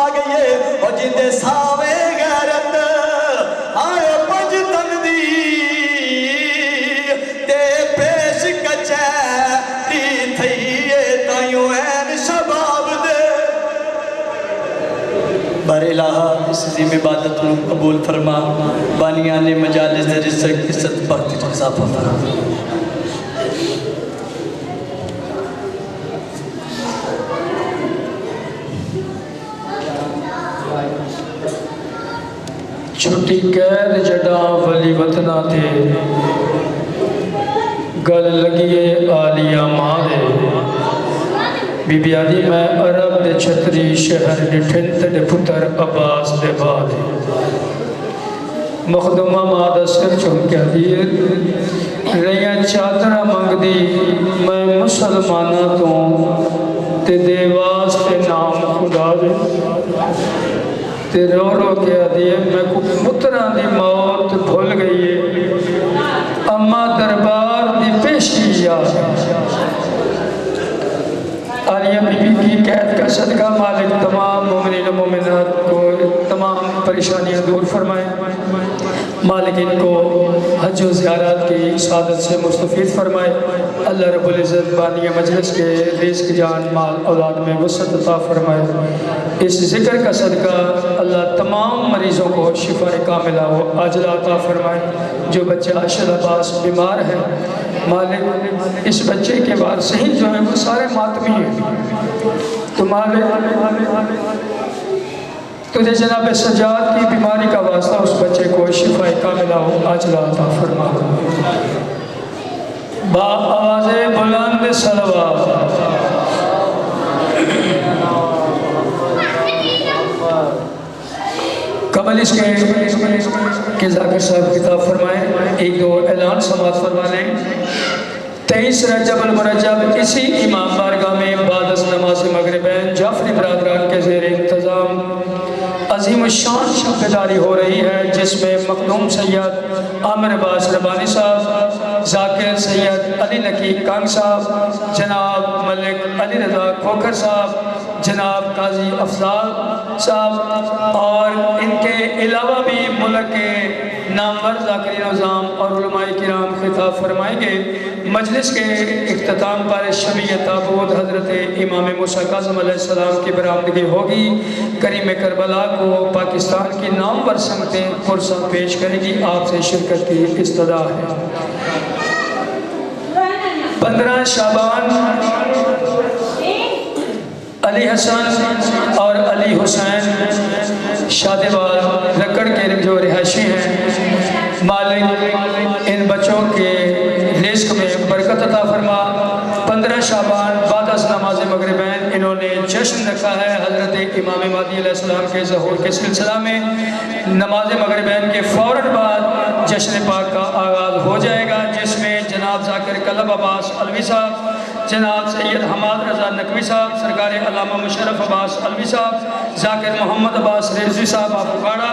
گئیے اور جندے ساوے غیرت آئے پنج تندی تے پیش کچھے تھئیے تائیوں این شباب دے بر الہ اس عظیم عبادت کو قبول فرما بانیان مجالس دے رزق عزت برکت اضافہ فرما چھٹی قید جڑا ولی وطنہ تھے گل لگیے آلیہ ماں دے بی بی آدھی میں عرب دے چھتری شہر ڈٹھن تڑے پتر عباس دے بعد مخدومہ مادہ سر چونکہ دیر ریاں چادرہ منگ دی میں مسلمانہ تو تے دیواز تے نام خدا دے تے رو رو کے آدھیے میں کو متران دی موت بھول گئی ہے اما دربار دی پیشی یاد عالیہ بی بی کی قید کا صدقہ مالک تمام مومنین و مومنات کو تمام پریشانیاں دور فرمائے مالک ان کو حج و زیارات کی سعادت سے مستفید فرمائے اللہ رب العزت بانی مجلس کے رزق جان مال اولاد میں وسعت عطا فرمائے اس ذکر کا صدقہ اللہ تمام مریضوں کو شفا کاملہ و عاجلہ عطا فرمائے جو بچہ اشد عباس بیمار ہے مالک اس بچے کے بعد صحیح جو ہے وہ سارے ماتمی ہیں تو مالک تجھے جناب سجاد کی بیماری کا واسطہ اس بچے کو شفا کاملہ و عاجلہ عطا فرما با آواز بلند صلوات قبل اس کے کہ ذاکر صاحب خطاب فرمائیں ایک دو اعلان سماعت فرما لیں 23 رجب المرجب اسی امام بارگاہ میں بعد از نماز مغربین جعفری برادران کے زیر انتظام عظیم الشان شب بیداری ہو رہی ہے جس میں مخدوم سید عامر عباس ربانی صاحب ذاکر سید علی نکی کانگ صاحب جناب ملک علی رضا کھوکر صاحب جناب قاضی افضال صاحب اور ان کے علاوہ بھی ملک کے نامور ذاکرین نظام اور علماء کرام خطاب فرمائیں گے مجلس کے اختتام پر شمیع تابوت حضرت امام موسیٰ کاظم علیہ السلام کی برآمدگی ہوگی کریم کربلا کو پاکستان کی نامور سمتیں پرسہ پیش کرے گی آپ سے شرکت کی استدعا ہے 15 شعبان علی حسن اور علی حسین شادیوال لکڑ کے جو رہائشی ہیں مالک ان بچوں کے رزق میں برکت عطا فرما 15 شعبان بعد از نماز مغربین انہوں نے جشن رکھا ہے حضرت امام مہدی علیہ السلام کے ظہور کے سلسلہ میں نماز مغربین کے فوراً بعد جشن پاک کا آغاز ہو جائے گا جس میں جناب ذاکر قلب عباس علوی صاحب جناب سید حماد رضا نقوی صاحب سرکار علامہ مشرف عباس علوی صاحب ذاکر محمد عباس رضوی صاحب آفوگاڑا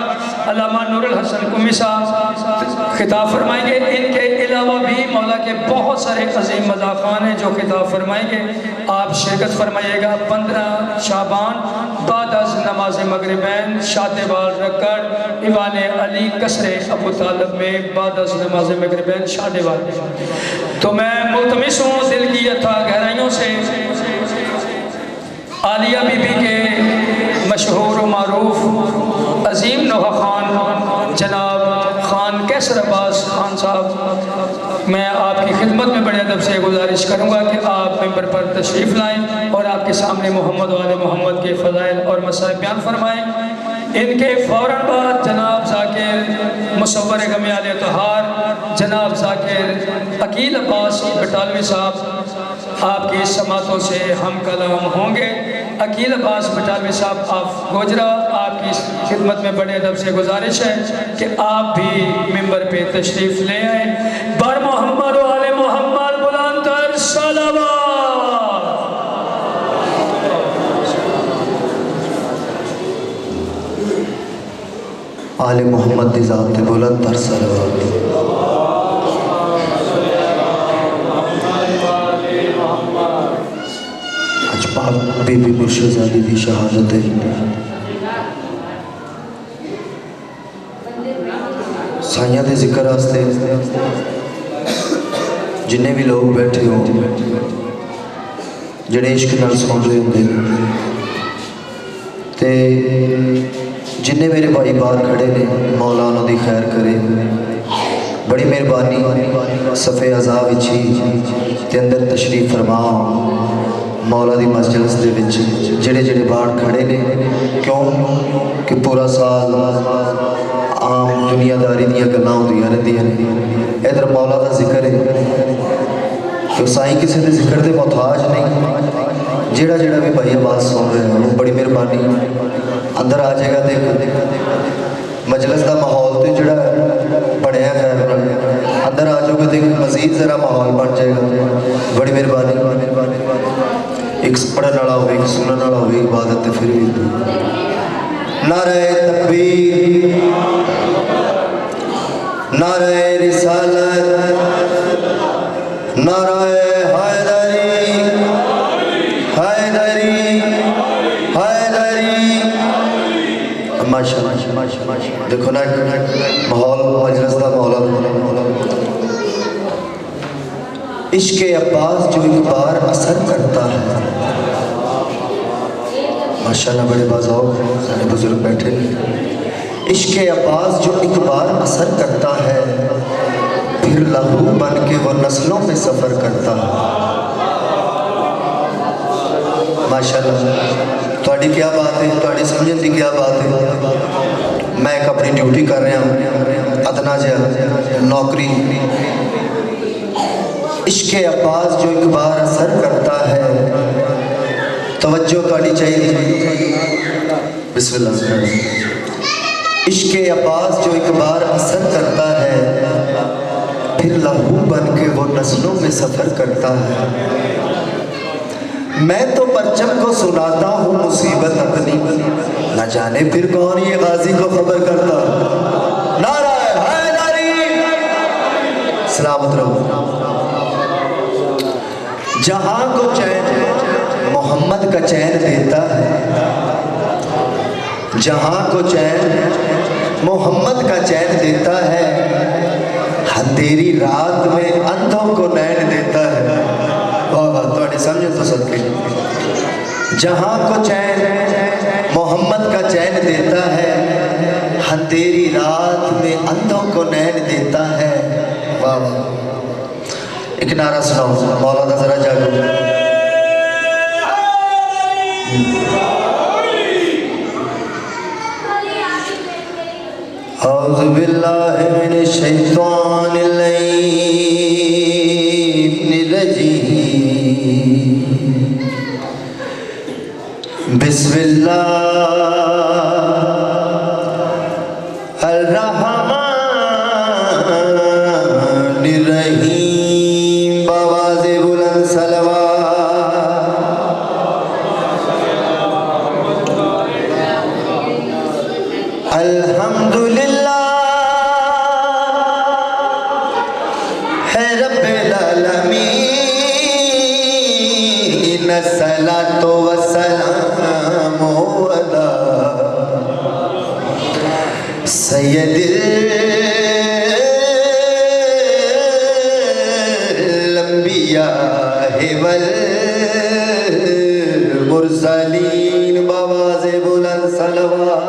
علامہ نور الحسن قمی صاحب خطاب فرمائیں گے ان کے علاوہ بھی مولا کے بہت سارے عظیم مضافان ہیں جو خطاب فرمائیں گے آپ شرکت فرمائیے گا 15 شعبان بعد از نماز مغربین شادیوال رکڑ ایوان علی قصر ابو طالب میں بعد از نماز مغربین شادیوال میں تو میں ملتمس ہوں دل کی اتھا گہرائیوں سے عالیہ بی بی کے مشہور و معروف عظیم نوحہ خان جناب خان کیسر عباس خان صاحب میں آپ کی خدمت میں بڑے ادب سے گزارش کروں گا کہ آپ ممبر پر تشریف لائیں اور آپ کے سامنے محمد و آل محمد کے فضائل اور مسائل بیان فرمائیں ان کے فوراً بعد جناب ذاکر مصور غمیال طہار جناب ذاکر عقیل عباس بٹالوی صاحب آپ کی سماعتوں سے ہم کلام ہوں گے عقیل عباس بٹالوی صاحب آپ گوجرا آپ کی خدمت میں بڑے ادب سے گزارش ہے کہ آپ بھی ممبر پہ تشریف لے آئیں بر محمد و آل محمد بلند تر صلوات آل محمد دی ذات بلند تر صلوات پاک بی بی مرشد زادی دی شہادت ہے साइयां दे जिक्र वास्ते जिन्ने भी लोग बैठे हो जिहड़े इश्क नाल सुन रहे होंगे ते जिन्ने मेरे भाई बाहर खड़े ने मौला उन्हां दी खैर करे। बड़ी मेहरबानी सफ़े अज़ा विच ही ते अंदर तशरीफ फरमाओ मौला दी मजलिस दे विच जिहड़े जिहड़े बाहर खड़े ने, क्यों कि पूरा साल आम दुनियादारी दीयां गल्लां होंदियां रहिंदियां ने, इधर मौला दा जिक्र है तो साईं किसी के जिक्र के मोहताज नहीं। जेड़ा जेड़ा भी भाई आवाज़ सुन रहे हो बड़ी मेहरबानी अंदर आ जाएगा। देख मजलिस का माहौल तो जोड़ा बनया खैर अंदर आ जाओगे देख मजीद ज़रा माहौल बन जाएगा। बड़ी मेहरबानी एक पढ़ने वाला हो एक सुनने वाला हो इबादत फिर भी नारे तकबीर नारे रिसालत नारे हैदरी हैदरी हैदरी। माशाअल्लाह देखो ना माहौल मजलिस का माहौल। इश्क अब्बास जो एक बार असर करता है। माशाअल्लाह बड़े बाज़ाओ सारे बुजुर्ग बैठे। इश्क अब्बास जो एक बार असर करता है फिर लहू बन के वो नस्लों में सफ़र करता है। माशाअल्लाह थोड़ी क्या बात है, थोड़ी समझने की क्या बात है। मैं एक अपनी ड्यूटी कर रहा हूँ अदना जहा नौकरी। इश्क अब्बास जो एक बार असर करता है तवज्जो थोड़ी चाहिए। बिस्मिल्लाह। इश्क अब्बास जो एक बार असर करता है फिर लहू बन के वो नस्लों में सफ़र करता है। मैं तो परचम को सुनाता हूँ मुसीबत अपनी, न जाने फिर कौन ये गाजी को खबर करता। नारा हैदरी सलामत रहो। जहाँ को चैन मोहम्मद का चैन देता है, जहाँ को चैन मोहम्मद का चैन देता है, अंधेरी रात में अंधों को नैन देता है। वाह वाह थोड़ी समझो तो सदके। जहाँ को चैन मोहम्मद का चैन देता है, अंधेरी रात में अंधों को नैन देता है। वाह वाह एक नारा सुनाओ मौला दा जरा जागो। औज़ु बिल्लाहि मिनश शैतानिर रजीम। बिस्मिल्लाहिर्रहमानिर्रहीम। बवाज़े बुलंद सलवात। अल्हम्दुलिल्लाह है रब्बिल आलमीन। सलातो व सलामो अला सय्यदिल अंबिया वल मुरसलीन। बवाज़े बुलंद सलवात।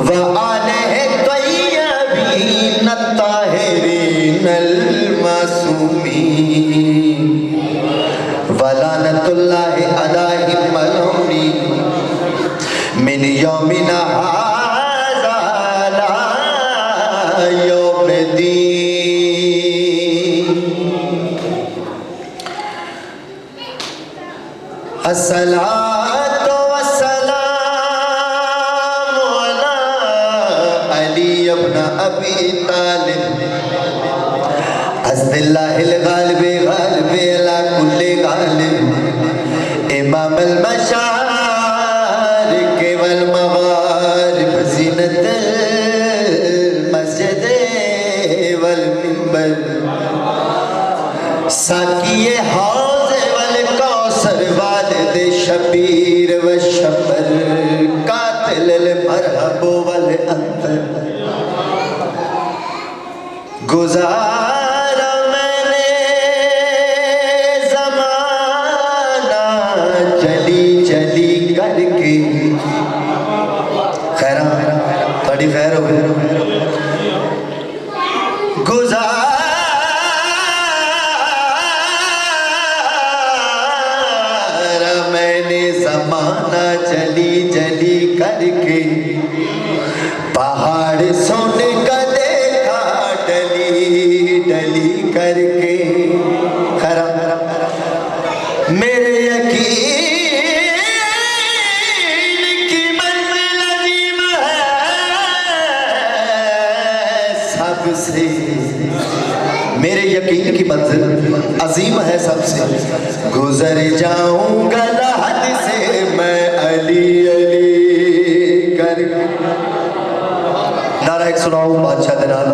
व आलिहि तय्यबीन अत्ताहिरीन अल-मासूमीन। व लानतुल्लाहि अलैहिम मलऊनीन मिन यौमिना हाज़ा इला यौमिद्दीन। अस्सलातु वस्सलामु अला अली इब्न अबी तालिब। अस्दिल्लाहिल गालिब गालिब अला कुल्ली गालिब। इमामुल मशारिक वल मगारिब। ज़ीनतुल मस्जिद वल मिंबर। साकिए हौज़ वल कौसर वालिद शबीर व शबर। मरहब वल अंतर गुजारा मैंने ज़माना चली चली करके। खैर थोड़ी खैर हो गई। गुजारा मैंने ज़माना चली चली करके, पहाड़ सोने का देखा डली डली करके। खरा मेरे यकीन की मंजिल अजीम है सबसे, मेरे यकीन की मंजिल अजीम है सबसे। गुजर जाऊंगा लहद से मैं अली अली कर। नारा एक सुनाओ बादशाह दे नाल।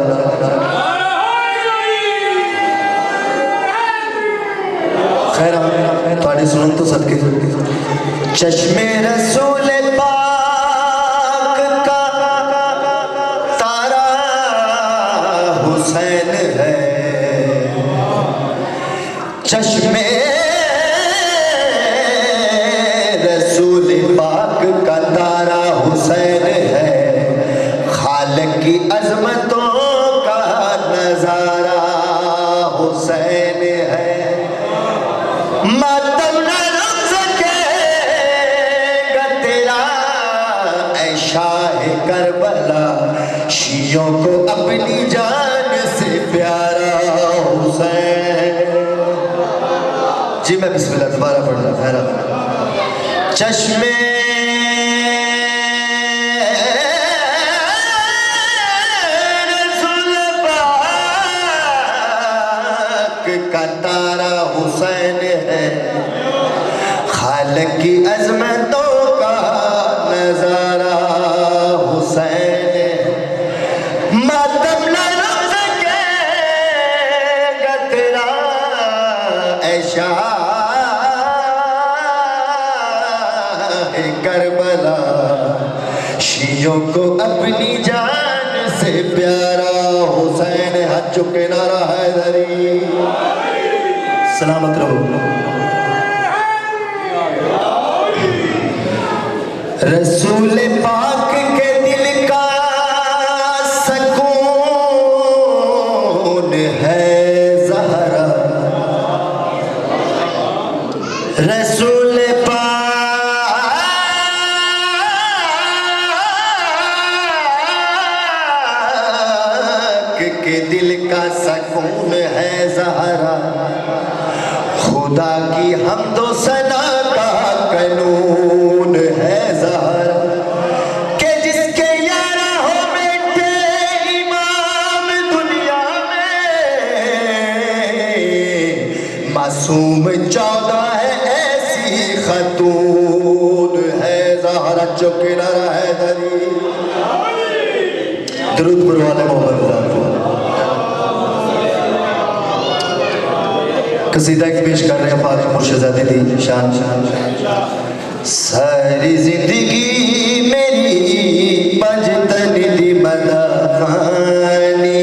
खैर थोड़ी सुन तो सदके। चश्मे रसूल पाक का तारा हुसैन है, चश्मे रसूल पाक का तारा हुसैन है, खालिक की अजमतों का नजारा हुसैन है। मातम न रुक सकेगा तेरा ऐ शाह करबला, शियों को अपनी जान से प्यारा हुसैन। जी मैं बिस्मिल्लाह दोबारा पढ़ रहा खैर। चश्मे का तारा हुसैन है, खालिक की अज़मतों का नजारा हुसैन है। मातम न रुक सकेगा तेरा ऐ शाह करबला, शियों को अपनी जान से प्यारा हुसैन। हाथ चुके नारा हैदरी। सलामत रहो। रसूल पाक के दिल का सकून है ज़हरा, रसूल पाक के दिल का सकून है ज़हरा, खुदा की हमदो सना का कानून है ज़हरा, कि जिसके यारा हो बेटे इमाम दुनिया में, मासूम 14 है ऐसी खतून है ज़हरा। चौके नारा हैदरी। दरूद पर वाले मोहम्मद कसीदा एक पेश कर रहे हैं फातिमा मुर्शिदाती दी शान। सारी जिंदगी मेरी पंजतन दी मदाखानी,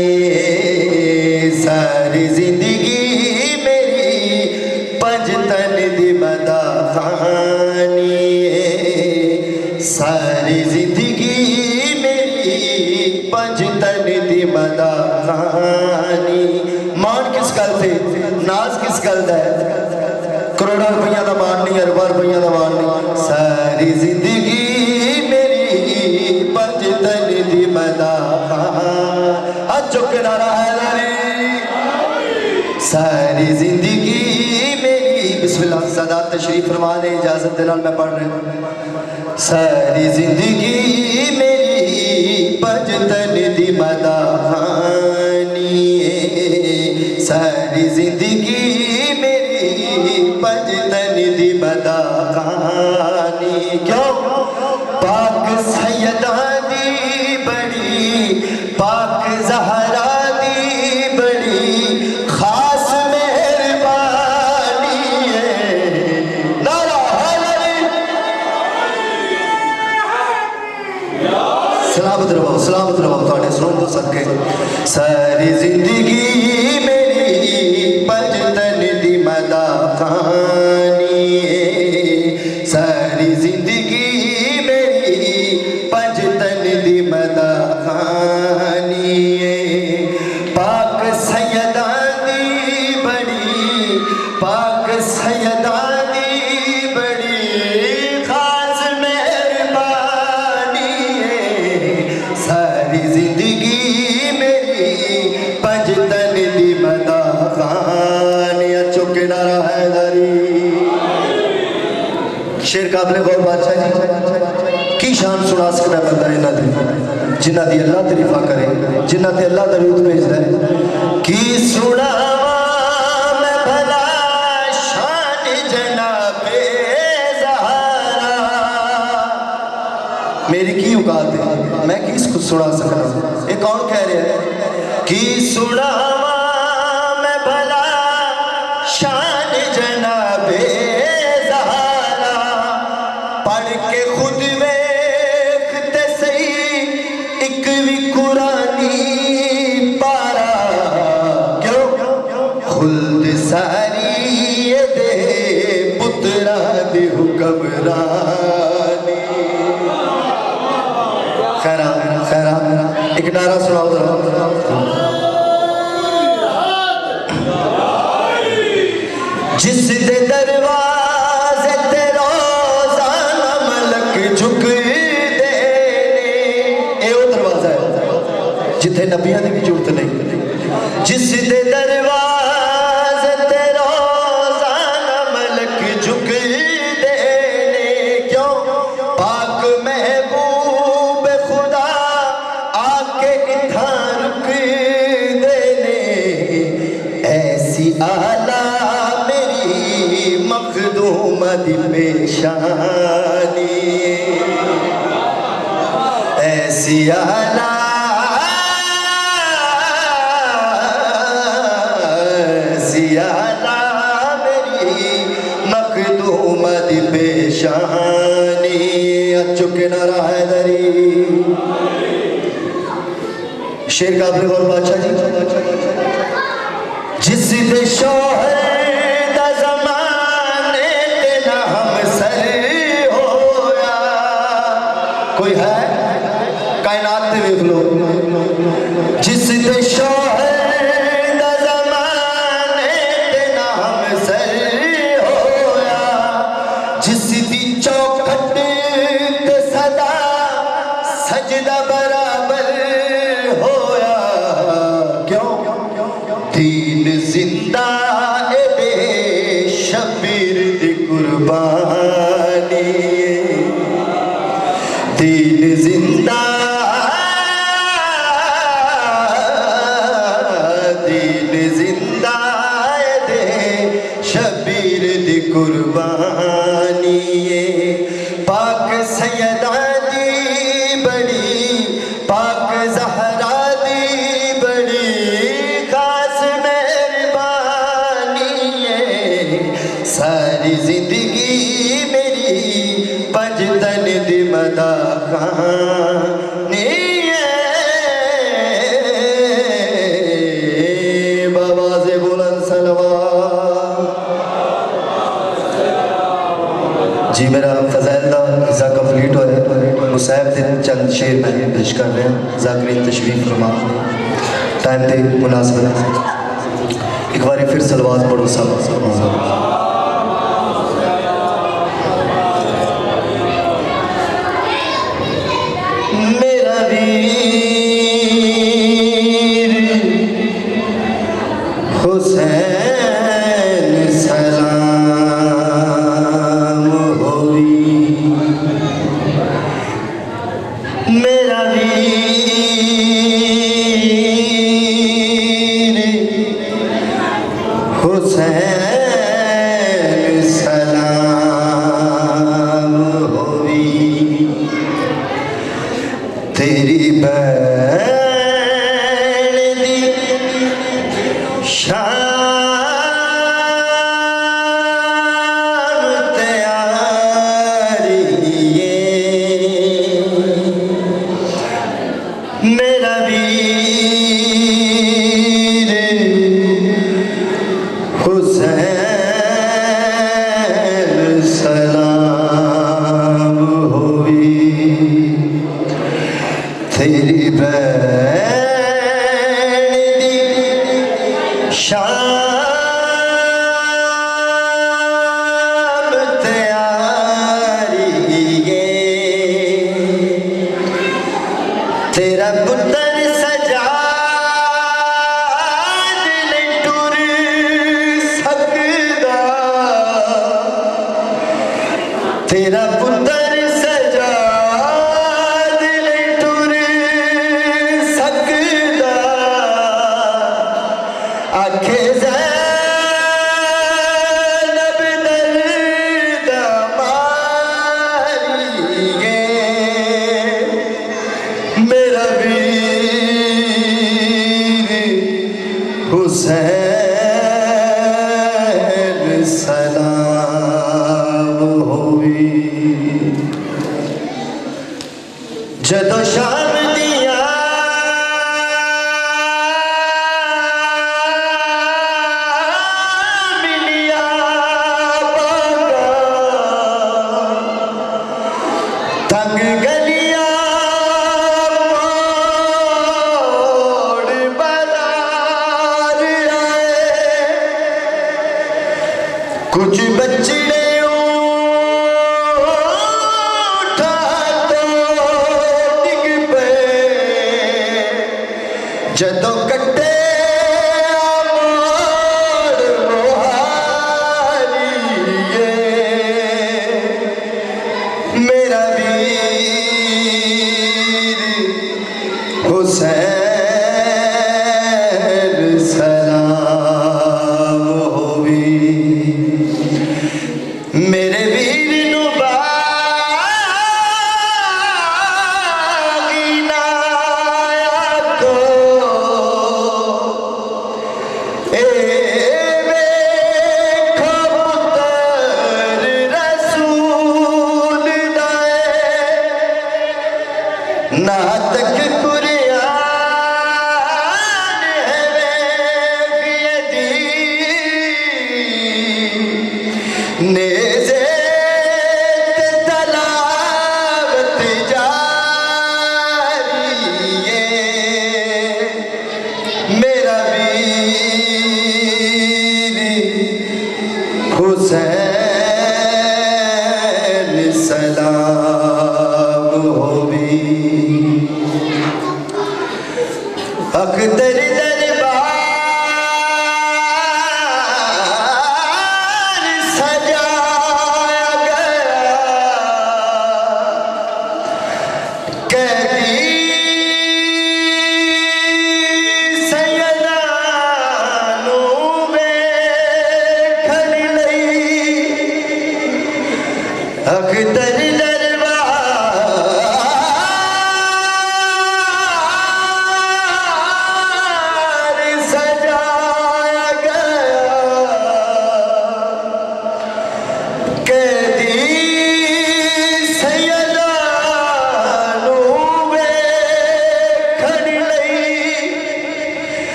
सारी जिंदगी मेरी पंजतन दी मदाखानी, सारी जिंदगी मेरी पंजतन दी मदाखानी। मान किस गल से नाज किस गल दा है, करोड़ों रुपया का मान नहीं, अरबा रुपया का मान नहीं। सारी जिंदगी मेरी पंजतन दी मदाखानी। चुक नारा हैदरी। सारी जिंदगी मेरी। बिस्मिल्लाह सदात तशरीफ फरमा दे, इजाजत दे नाल मैं पढ़ रहा हूं। सारी जिंदगी मेरी पंजतन दी मदाखानी, सारी जिंदगी मेरी पंजतन दी मदाखानी। क्यों? पाक सैयदा दी बड़ी, पाक ज़हरा दी बड़ी खास मेहरबानी है। नारा हैदरी। सलामत रहो थोड़े सुन तो सके सारी जिंदगी मेरी पंजतन दी मदा खानी सारी जिंदगी मेरी पंजतन दी मदा खानी पाक सैयदा दी बड़ी पाक सैयदा दी बड़ी खास मेहरबानी सारी जिंदगी मेरी पंजतन दी मदा खानी चुके नारा हैदरी शेर काबले गौर बादशाह जी की शान सुना सकता बंदा इन्हां दी जिन्हां दी अल्लाह तारीफा करे जिन्हां ते अल्लाह दरूद भेजदा है की सुनावा मैं भला शान जनाबे ज़हरा मेरी की औकात है मैं किसको सुना सकना ये कौन कह रहा है की सुनावा मैं भला शान जनाबे ज़हरा पढ़ के खुद वेखते सही एक भी कुरानी पारा क्यों खुल्द सारी ये दे पुत्रा दी हुक्मरानी खैरा खैरा एक नारा सुनाओ जरा जिस दे दरवाजे ते रोज़ाना मलक झुक दे ए वो दरवाजा है जिथे नबियां दी भी जरूरत नहीं जिस दे दरवाजे ते रोज़ाना मलक झुक दे क्यों पाक महबूब खुदा आके इत्थां रुक देने ऐसी आला मेरी मखदूम दी पेशानी ऐसी आला ऐसी आला मेरी मखदूम दी पेशानी चुके नारा हैदरी शेर काबले गौर बादशाह जी जिस दे शोहर दा ज़माने ते ना हम सर होया कोई है कायनात ते देख लो जिस दे शोहर दा ज़माने ते ना हम सर होया जिस दी चौखट ते सदा सजदा बराबर होया क्यों दीन जिंदा ए बे शबीर दी कुर्बानी दीन जिंदा दीन जिंदा ए दे शबीर दी कुर्बानी पाक सैयदा दी बड़ी पाक ज़हरा दी बड़ी खास मेहरबानी सारी जिंदगी मेरी पंजतन दी मदा खानी बाबा से बुलंद सलवात जी मेरा फजैल दा हिस्सा कंप्लीट होया मुसाहिब दे चंद शेर मैं पेश कर रहा हूँ ज़ाकिरीन तशरीफ फरमा टाइम दे मुनासिबत एक बार फिर सलवात पढ़ो सब मेरा वीर हुसैन सलाम होई मेरा वीर हुसैन تیرا پتر سجاد نہیں ٹر سکدا آکھے زینب درد ماریے میرا ویر حسین سلام ہوئی جدو شام دیا ملیا باغا تنگ گلیا موڑ بازار آئے کچھ بچڑے جدو کٹے موڑ موہالیے میرا ویر حسین سلام ہوئی میرے ویر نو باغی نایا کو ناتک قرآن ہے ویدی نیزے تلاوت جاری ہے میرا ویر حسین سلام ہوئی اختر دربار سجایا گیا قیدی سیدانو ویکھن لئی اختر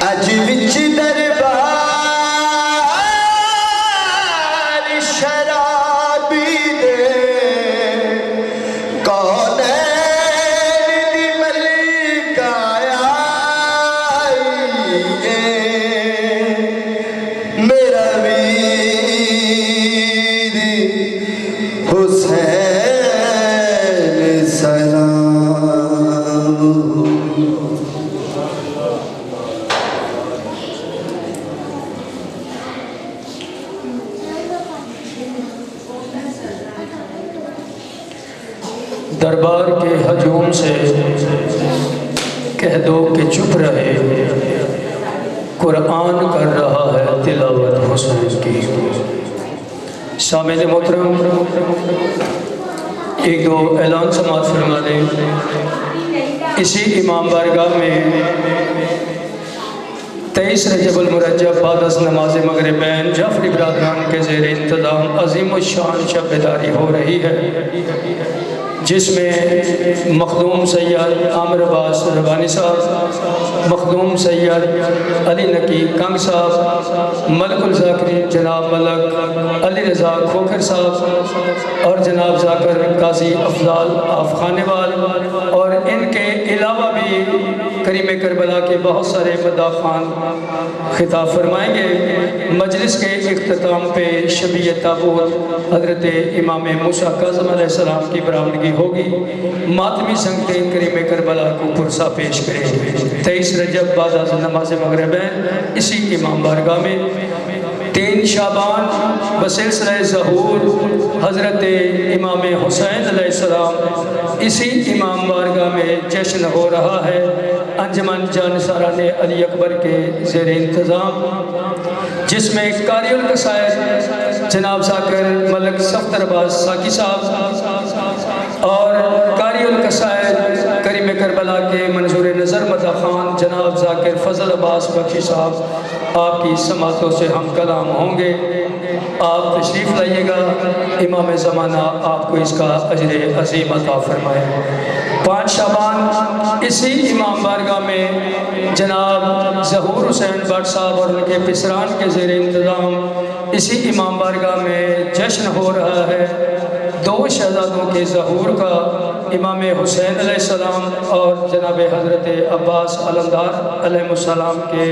اج وچ دربار شرابی دے کونین دی ملک آئی میرا ویر حسین سلام دربار کے ہجوم سے کہہ دو کہ چپ رہے قرآن کر رہا ہے تلاوت حسین کی سامعین محترم ایک دو اعلان سماعت فرما دیں اسی امام بارگاہ میں 23 رجب المرجب بعد از نماز مغربین جعفری برادران کے زیر انتظام عظیم الشان شب بیداری ہو رہی ہے جس میں مخدوم سید عامر عباس ربانی صاحب مخدوم سید علی نقی کنگ صاحب ملک الذاکرین جناب ملک علی رضا کھوکھر صاحب اور جناب ذاکر قاضی افضال آف خانیوال اور ان کے علاوہ بھی کریم کربلا کے بہت سارے مداخان خطاب فرمائیں گے مجلس کے اختتام پہ شبیہ تابوت حضرت امام موسیٰ کاظم علیہ السلام کی برآمدگی ہوگی ماتمی سنگتیں کریم کربلا کو پرسا پیش کریں 23 رجب بعد از نماز مغربین اسی امام بارگاہ میں 3 شعبان بسلسلہ ظہور حضرت امام حسین علیہ السلام اسی امام بارگاہ میں جشن ہو رہا ہے انجمن جانثاران علی اکبر کے زیر انتظام، جس میں قاری القصائد جناب ذاکر ملک صفدر عباس ساکی صاحب اور قاری القصائد کریم کربلا کے منظور نظر مدح خان جناب ذاکر فضل عباس بخشی صاحب آپ کی سماعتوں سے ہم کلام ہوں گے۔ آپ تشریف لائیے گا، امام زمانہ آپ کو اس کا اجر عظیم عطا فرمائے۔ 5 شعبان اسی امام بارگاہ میں جناب ظہور حسین بٹ صاحب اور ان کے پسران کے زیر انتظام اسی امام بارگاہ میں جشن ہو رہا ہے 2 شہزادوں کے ظہور کا، امام حسین علیہ السلام اور جناب حضرت عباس علمدار علیہ السلام کے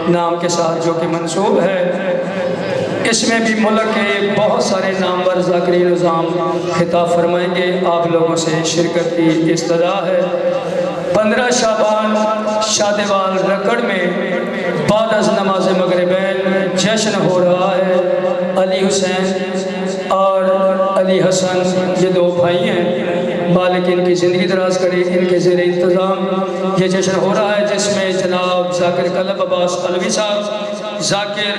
نام کے ساتھ جو کہ منسوب ہے۔ اس میں بھی ملک کے بہت سارے نامور ذاکرین نظام خطاب فرمائیں گے، آپ لوگوں سے شرکت کی استدعا ہے۔ 15 شعبان شادیوال رکڑ میں بعد از نماز مغربین جشن ہو رہا ہے۔ علی حسین اور علی حسن یہ 2 بھائی ہیں، مالک ان کی زندگی دراز کرے، ان کے زیر انتظام یہ جشن ہو رہا ہے، جس میں جناب ذاکر قلب عباس علوی صاحب، ذاکر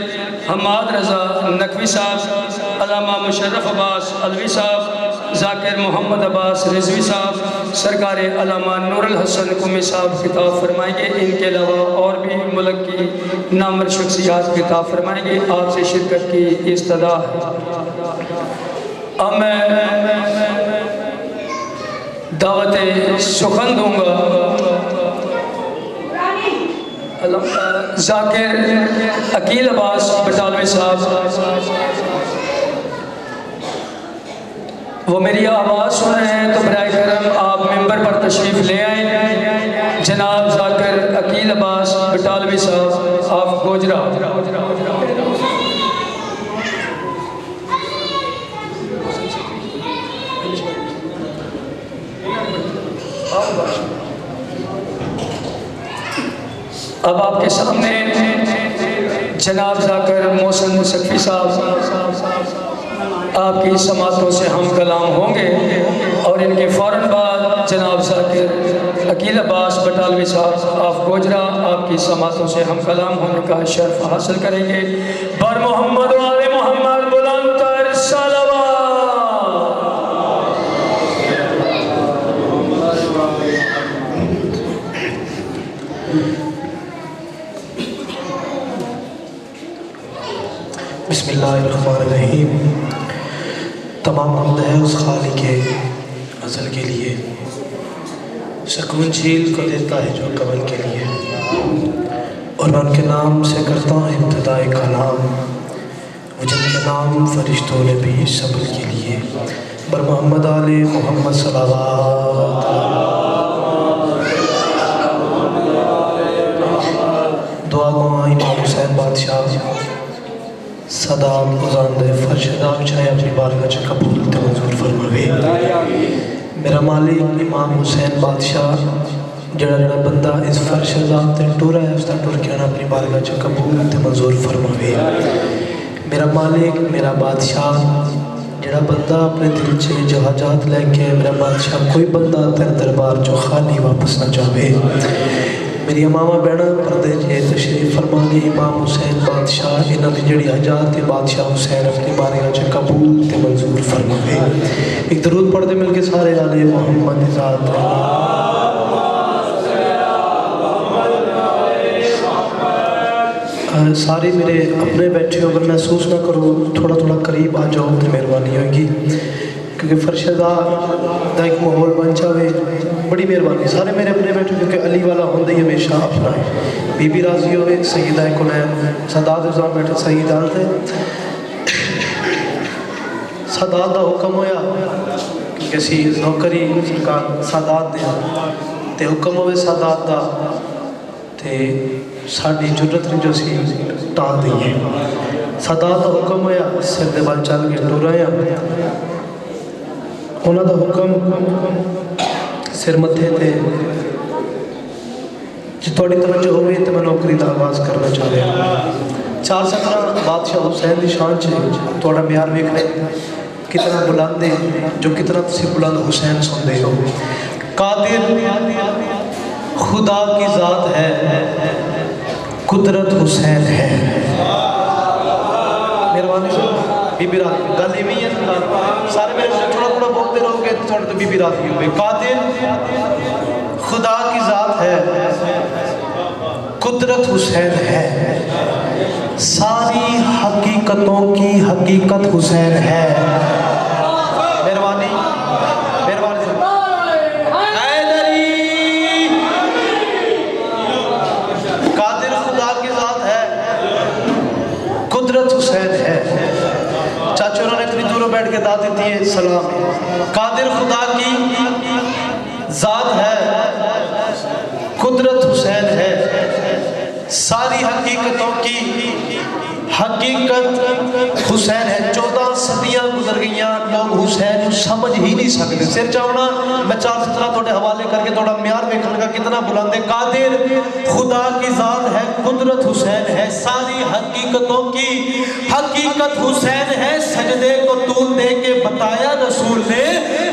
حماد رضا نقوی صاحب، علامہ مشرف عباس علوی صاحب، ذاکر محمد عباس رضوی صاحب، سرکار علامہ نور الحسن قمی صاحب خطاب فرمائیں گے۔ ان کے علاوہ اور بھی ملک کی نامور شخصیات خطاب فرمائیں گے، آپ سے شرکت کی استدعا ہے۔ اب میں دعوت سخن دوں گا ذاکر عقیل عباس بٹالوی صاحب، وہ میری آواز سن رہے ہیں تو برائے کرم آپ ممبر پر تشریف لے آئیں۔ جناب ذاکر عقیل عباس بٹالوی صاحب، آپ گوجرا۔ اب آپ کے سامنے جناب ذاکر محسن سقفی صاحب آپ کی سماعتوں سے ہم کلام ہوں گے، اور ان کے فوراً بعد جناب ذاکر عقیل عباس بٹالوی صاحب آپ گوجرا آپ کی سماعتوں سے ہم کلام ہونے کا شرف حاصل کریں گے۔ بر محمد و آل محمد بلند تر صلوات۔ بسم اللہ الرحمن الرحیم۔ تمام حمد ہے اس خالق ازل کے لیے، سکون جھیل کو دیتا ہے جو کمل کے لیے، اور میں ان کے نام سے کرتا ہوں ابتدائے کلام، وہ جن کے نام فرشتوں نے بھی سبل کے لیے۔ بر محمد آل محمد صلوات۔ دعا گواں امام حسین بادشاہ صدام گزاندے فرشدام چاہے اپنی بارگاہ چا قبول تے منظور فرماوے۔ میرا مالک امام حسین بادشاہ جڑا جڑا بندہ اس فرشدام تے ٹورا ہے اس تا ٹور کے آنا اپنی بارگاہ چا قبول تے منظور فرماوے۔ میرا مالک میرا بادشاہ جڑا بندہ اپنے دل چے جو حاجات لے کے، میرا بادشاہ کوئی بندہ تیرے دربار جو خالی واپس نہ جاوے۔ میری امامہ بیڑا پردے جے تشریف فرمانے امام حسین بادشاہ انہاں دی جڑی حاجات بادشاہ حسین اپنی بارگاہ چ قبول تے منظور فرماوے۔ ایک درود پڑھ دے مل کے سارے آل محمد ذات۔ سارے میرے اپنے بیٹھے ہو، اگر محسوس نہ کرو تھوڑا تھوڑا قریب آ جاؤ تو مہربانی ہوگی، کیونکہ فرشدہ دا ایک ماحول بن جاوے، بڑی مہربانی۔ سارے میرے اپنے بیٹھے کیونکہ علی والا ہوندے ہی ہمیشہ اپنا ہے۔ بی بی راضی ہوئے، سیدہ کلین سادات ازام بیٹھے سیدان تھے، سادات دا حکم ہویا کہ کسی نوکری سرکار سادات دیا تے حکم ہوئے سادات دا تے ساڑھی جرت نے جو سی ٹال دیئے۔ سادات دا حکم ہویا سر دے بال چل کے ٹور آیا، انہاں دا حکم سر متھے تھے جی تھوڑی توجہ ہوئی تو میں نوکری دا آغاز کرنا چاہ رہا ہوں۔ 4 سکرہ بادشاہ حسین دی شان چھے تھوڑا میار ویکھ لیں कितना बुलंद है, जो कितना तुसी बुलंद हुसैन सुनते हो। कादिर खुदा की ज़ात है, कुदरत हुसैन है। मेहरबानी से बीबी राजी गल इवें ही है, सारे मेरे थोड़ा थोड़ा बोलते रहोगे तो थोड़े तो बीबी राजी हो गई। कादिर खुदा की ज़ात है, कुदरत हुसैन है, सारी हकीकतों की हकीकत हुसैन है। मेहरबानी मेहरबानी से हैदरी कादिर खुदा की ज़ात है, कुदरत हुसैन है। चाचू उन्होंने इतनी दूरों बैठ के दाद देती है सलाम। कादिर खुदा की ज़ात है, कुदरत हुसैन है, सारी हकीकतों की हकीकत हुसैन है। 14 सदियां गुजर गई, लोग हुसैन को समझ ही नहीं सकते। सिर चावना मैं 4 सतरा थोड़े हवाले करके थोड़ा म्यार देखने का कितना बुलंद है। कादिर खुदा की ज़ात है, कुदरत हुसैन है, सारी हकीकतों की हकीकत हुसैन है। सजदे को तूल दे के बताया रसूल ने,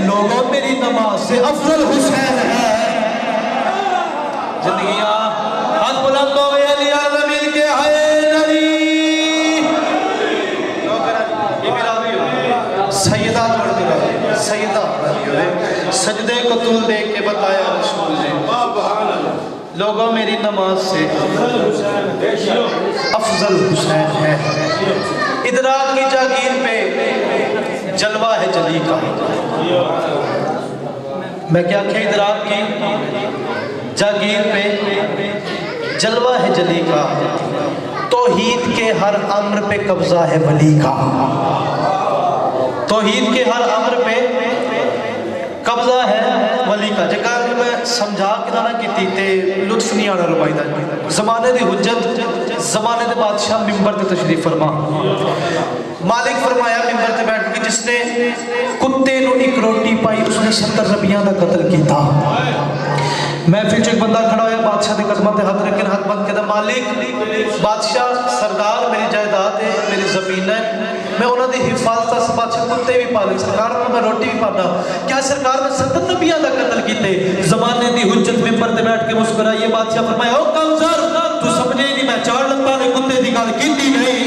लोगों मेरी नमाज से अफजल हुसैन है। जिंदगियां हाथ बुलंद हो गए अली आज़मीन के हैदरी। सैयदा जोड़ दिया, सैयदा सजदे को तूल दे के बताया रसूल ने, लोगों मेरी नमाज से अफजल हुसैन है। इदराक की जागीर पे जलवा है जली का। मैं क्या क्या इदराक की जागीर पे जलवा है जली का, तौहीद के हर अम्र पे कब्जा है वली का। तौहीद के हर अम्र पे कब्जा है वली का। जगह मैं समझा के ना की लुत्फ नहीं आना रुबाई का। जमाने की हुज्जत, जमाने के बादशाह मिंबर ते तशरीफ फरमा। मालिक फरमाया मिंबर ते बैठ के, जिसने कुत्ते को एक रोटी पाई उसने 70 नबियां का कत्ल किया। महफिल एक बंदा खड़ा होया, बादशाह के कदमों पे हाथ रखे, हाथ बंद कहता, मालिक बादशाह सरदार मेरी जायदाद है, मेरी ज़मीन है, मैं उन्होंने हिफाजत से बादशाह कुत्ते भी पाले, सरकार मैं रोटी भी पाना। क्या सरकार ने 70 नबियां का कत्ल किए? जमाने की हुज्जत मिंबर पे बैठ के मुस्कुराइए। बादशाह फरमाया, ओ कमजोर तू समझे नहीं, मैं 4 लत्ता ने कुत्ते की गल की नहीं।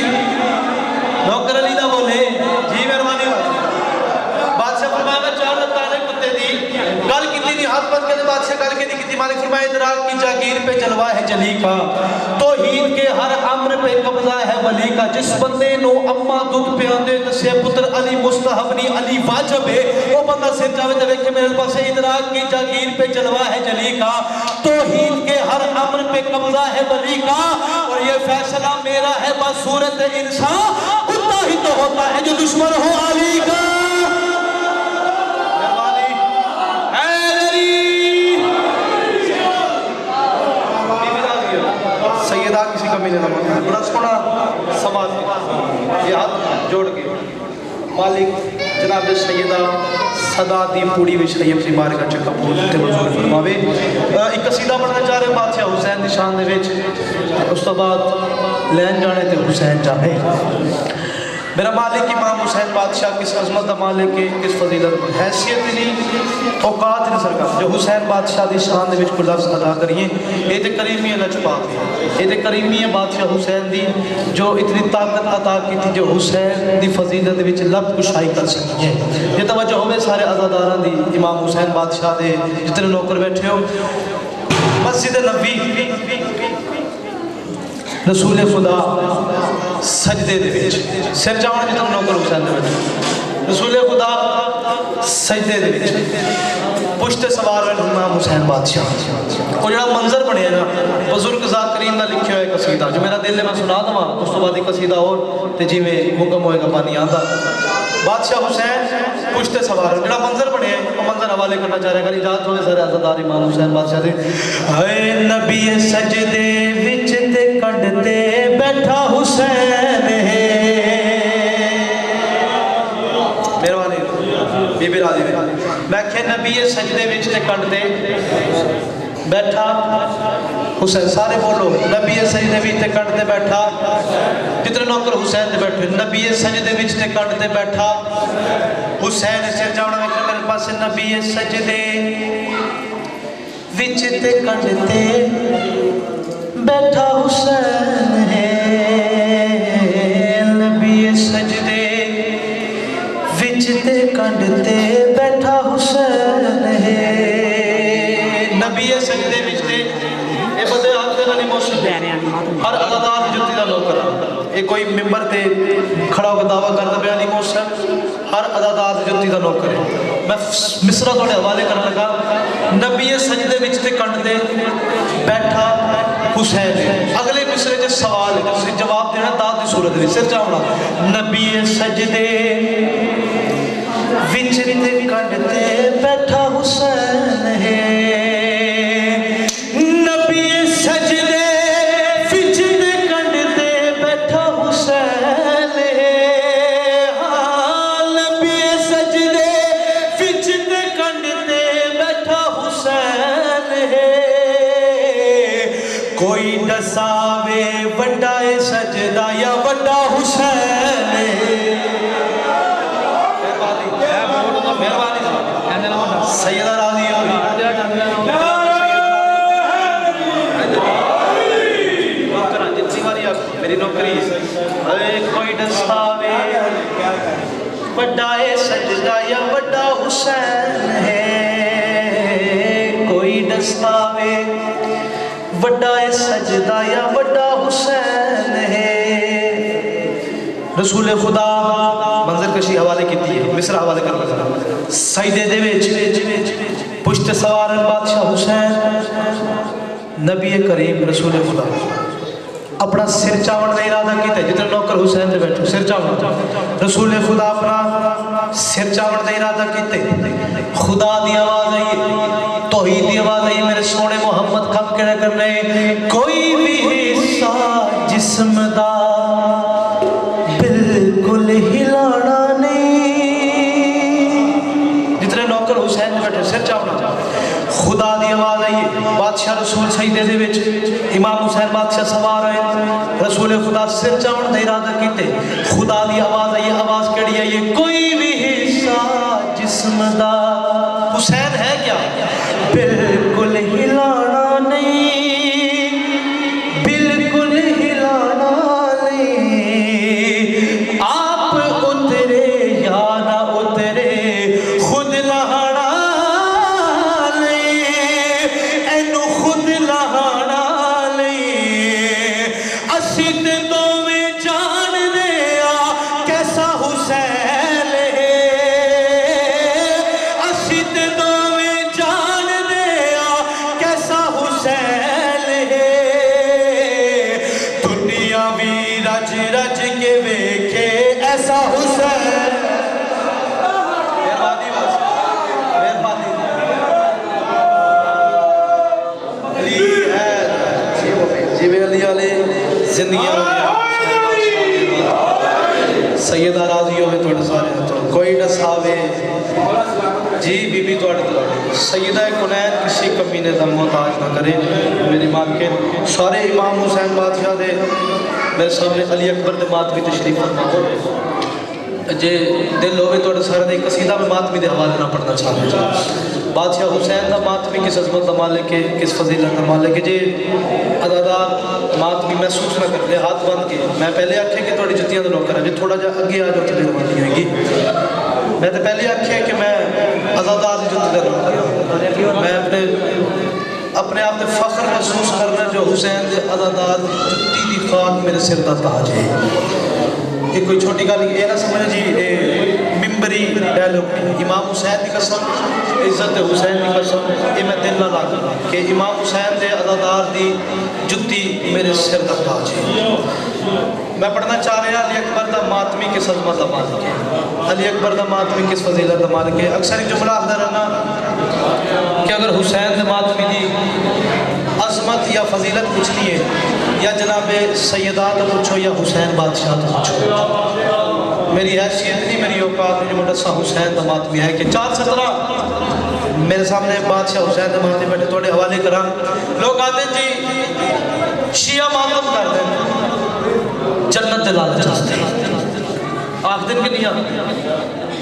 नौकर अली ना बोले जी मेहरबानी। बादशाह फरमाया, मैं 4 लत्ता ने कुत्ते की गल की नहीं। हाथ बंद करके बादशाह गल की नहीं की। मालिक फरमाया, इदराक की जागीर पे जलवा है जली का, तौहीद के हर अम्र पे कब्जा है वली का। जिस बंदे नो अम्मा दूध पियादे दसे पुत्र अली मुस्तहब नहीं अली वाजिब है, वो बंदा सिर जावे ते वेखे मेरे पास। इदराक की जागीर पे जलवा है जली का, तौहीद के हर अम्र पे कब्जा है वली का। और ये फैसला मेरा है, बस सूरत इंसान कुत्ता ही तो होता है जो दुश्मन हो अली का। सैयदा किसी का मिले ना बड़ा सोना समाज ये हाथ जोड़ के मालिक जनाब सैयदा सदादी पूड़ी में शरीफ सी मार का कबूल ते मंजूर फरमावे। एक कसीदा पढ़ना चाह रहे बादशाह हुसैन की शान दे विच, उस तो बाद लैन जाने ते हुसैन जाने। मेरा मालिक इमाम हुसैन बादशाह किस अजमत का मालिक है, किस फजीलत हैसियत नहीं औकात नहीं सरकार जो हुसैन बादशाह की शान के कोई लफ्ज़ अदा करिए। ये तो करीमी है लचपात, ये तो करीमी है बादशाह हुसैन की जो इतनी ताकत अता की थी, जो हुसैन की फजीलत में लब कुशाई कर सकी है। ये तवज्जो होवे सारे अज़ादारां दी, इमाम हुसैन बादशाह के जितने नौकर बैठे हो। मस्जिद नबी रसूल खुदा सजदे दे विच सिर जावन जितने नौकर हुसैन दे बैठे, रसूल खुदा सजदे दे विच पुश्ते सवार इमाम हुसैन बादशाह। वो जो मंजर बने ना बुजुर्ग ज़ात करीम का लिखा हुआ कसीदा जो मेरा दिल है मैं सुना देवां, उस तो बाद कसीदा और तो जिमें हुक्म होएगा पानी आता। बादशाह हुसैन पुश्ते सवार जो मंजर बने वो मंजर हवाले करना चाह रहे हैं। इजाजत होवे सारे अज़ादार इमाम हुसैन बादशाह दे। हाय नबी सजदे विच ते कढ़ते बैठा हुसैन है। मेहरबानी बीबी राजी मैं आखे नबी सजदे विच ते कढ़ते बैठा حسین سارے بولو نبی سجدے وچ تے کنڈ تے بیٹھا جتنے نوکر حسین دے بیٹھے نبی سجدے وچ تے کنڈ تے بیٹھا حسین سر جاؤنا ویکھو میرے پاس نبی سجدے وچ تے کنڈ تے بیٹھا حسین ہے نبی سجدے وچ تے کنڈ تے بیٹھا حسین ہے نبی سجدے وچ تے اے بندے ہاتھ دے نال موسیقی ہر عزادار جتی دا نوکر اے کوئی ممبر تے کھڑا ہو کے دعویٰ کردا پیا علی موسیقی ہر عزادار جتی دا نوکر ہے میں مصرع تھوڑے حوالے کرنے لگا نبی سجدے وچ تے کنڈ تے بیٹھا حسین ہے اگلے مصرے جو سوال ہے جس جواب دینا داد دی صورت ہے سر چاہونا نبی سجدے وچ تے کنڈ تے بیٹھا حسین ہے نبی سجدے وچ تے کنڈ تے بیٹھا حسین ہے نبی سجدے وچ تے کنڈ تے بیٹھا حسین ہے کوئی دساوے وڈا سجدہ یا وڈا حسین ہے سیدہ راضی ہوئی جتنی باری میری نوکری کوئی دساوے وڈا سجدہ یا وڈا حسین ہے کوئی دساوے وڈا سجدہ یا وڈا حسین ہے رسول خدا منظر کشی حوالے کی تھی مصرع حوالے کر لگا سجدے دے وچ پشت سوار بادشاہ حسین نبی کریم رسول خدا اپنا سر چاون دا ارادہ کیتا ہے جتنے نوکر حسین دے بیٹھو سر چاون رسول خدا اپنا سر چاون دا ارادہ کیتا ہے خدا دی آواز آئی توحید دی آواز آئی میرے سونے محمد کم کہنے کرنے کوئی بھی حصہ جسم دا بالکل ہلانا نہیں جتنے نوکر حسین دے بیٹھے سر چاونا خدا دی آواز آئی بادشاہ رسول سجدے دے وچ امام حسین بادشاہ سوار آئے رسول خدا سر چاون دا ارادہ کیتے خدا دی آواز آئی آواز کیڑی آئی کوئی بھی حصہ جسم دا حسین ہے کیا بالکل ہلانا نہیں بالکل ہلانا نہیں آپ اترے یا نہ اترے خود لہانا نہیں اینو خود لہانا نہیں اسی تے دوویں جان دیا کیسا حسین ہے اسی تے دوویں جان دیا کیسا حسین ہے دنیا بھی رج رج کے ویکھے ایسا حسین علی ہے جیوے علی والے زندگیاں سیدہ راضی ہوئے توڑے سارے کوئی نساوے جی بی بی توڑے سیدہ کنین کسی کمینے دا محتاج نہ کرے میری ماں کے سارے امام حسین بادشاہ دے میرے سامنے علی اکبر دے ماتمی تشریف فرما ہو جے دل ہوئے توڑے سارے دے قصیدہ میں ماتمی دے حوالے نہ پڑھنا چاہتے ہیں بادشاہ حسین دا ماتمی کس عظمت دا مالک ہے کس فضیلت دا مالک ہے جے عدادار ماتمی محسوس نہ کر لے ہاتھ بند کے میں پہلے آکھے کہ توڑی جتیاں دا نوکر ہے جے تھوڑا جا اگے آ جاؤ تو دیر بانی ہوئے گی میں تو پہلے آکھے کہ میں عدادار دی جتی دا نوکر میں اپنے آپ نے فخر محسوس کرنا جو حسین دے عدادار جتی دی خاک میرے سر دا تاج ہے یہ کوئی چھوٹی گالی یہ نہ سمجھے جی ممبری ڈائلوگ امام حسین دی قسم عزت حسین دی قسم یہ میں دل نہ لاتا کہ امام حسین دے عزادار دی جتی میرے سر دا تاج ہے میں پڑھنا چاہ رہا علی اکبر دا ماتمی کس عظمت دا مالک ہے علی اکبر دا ماتمی کس فضیلت دا مالک ہے اکثر ایک جملہ آخر رہنا کہ اگر حسین دے ماتمی دی عظمت یا فضیلت پوچھنی ہے یا جناب سیدہ تو پوچھو یا حسین بادشاہ تو پوچھو मेरी हैसियत नहीं, मेरी औकात नहीं, मुझे सा हुसैन का मातमी है कि 4:17 मेरे सामने बादशाह हुसैन का मातमी बैठे थोड़े हवाले करा। लोग आते जी शिया मातम कर दें जन्नत दे लालच वास्ते, आख दिन कि नहीं आखते,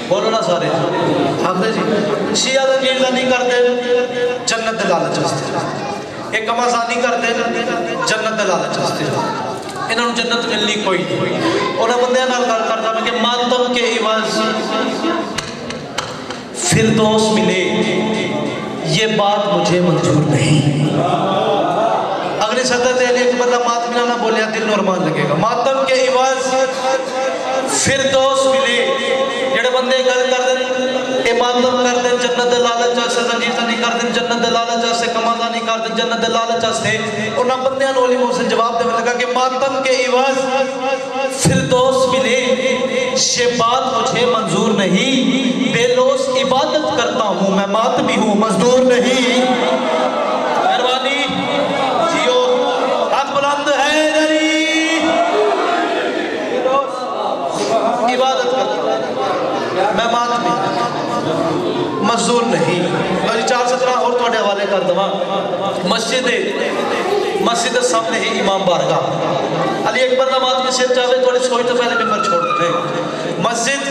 बोलो ना सारे आखते जी शिया का गिरदा नहीं करते जन्नत दे लालच वास्ते, एक कमाजानी करते जन्नत दे लालच वास्ते, इन्होंने जन्नत मिलनी कोई नहीं। उन्होंने बंदे नाल गल करदा मैं कि मातम के इवज फिरदौस मिले, ये बात मुझे मंजूर नहीं। अगली सतह से एक बंदा मातम ना बोलिया दिल नूं अरमान लगेगा। मातम के इवज फिरदौस मिले, जेड़े बंदे गल कर दे ए मातम कर दे जन्नत दे लालच वास्ते, जंजीरदानी कर दे जन्नत दे लालच वास्ते, कमादानी कर दे जन्नत दे लालच वास्ते, उन्हां बंदियां नूं अली मोहसिन जवाब देने लगा कि मातम के इवज फिरदौस मिले, ये बात मुझे मंजूर नहीं। बेलोस इबादत करता हूँ मैं, मातमी हूँ मजदूर नहीं। मेहरबानी जियो, हाथ बुलंद है दरी, इबादत करता हूँ मैं, मातमी मजदूर नहीं। और 4:17 और थोड़े हवाले कर दवा। मस्जिद सामने ही इमाम बारगाह, अली अकबर नमाज में सिर चाहे थोड़ी सोच तो पहले मिंबर छोड़ देते। मस्जिद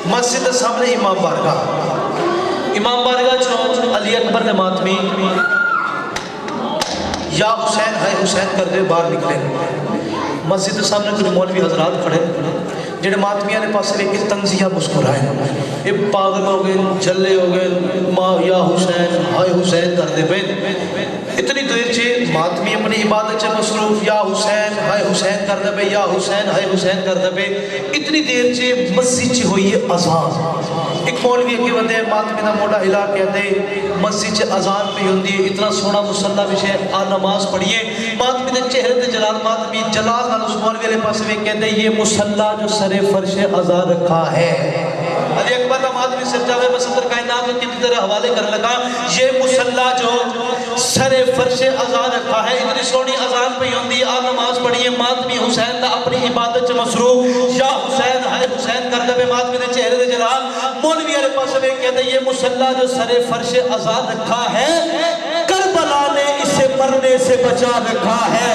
मस्जिद सामने इमाम बारगाह चो अली अकबर ने मातमी या हुसैन है हुसैन कर दे बाहर निकले। मस्जिद सामने कुछ मौलवी हजरात खड़े, जेडे मातमिया ने पास एक तंजिया मुस्कुराए, ये पागल हो गए, जल्ले हो गए, माँ या हुसैन हाय हुसैन कर दे पे। इतनी देर से मातमी अपनी इबादत से मसरूफ, या हुसैन हाय हुसैन कर दे पे, या हुसैन हाय हुसैन कर दे पे। इतनी देर से मस्जिद से हुई है अजान। एक मौलवी अगे बंदे मातमी का मोटा हिला कहते मस्जिद से अजान पे होती है, इतना सोहना मुसल्ला विषय आ नमाज पढ़िए। मातमी के चेहरे से जलाल, मातमी जलाल नाल उस मौलवी वाले पास में कहते ये मुसल्ला जो सरे फर्श अज़ा रखा है। अली अकबर का मातमी सिर जावे बसंतर कायनात में कितनी तरह हवाले करने लगा, ये मुसल्ला जो सरे फर्श अज़ा रखा है, इतनी सोहनी अजान पे होती है, आ नमाज पढ़िए। मातमी हुसैन का अपनी इबादत से मसरूफ, या हुसैन हाय हुसैन कर दे। मातमी के चेहरे से जलाल, मौलवी वाले पास में कहते ये मुसल्ला जो सरे फर्श अज़ा रखा है, करबला ने इसे मरने से बचा रखा है।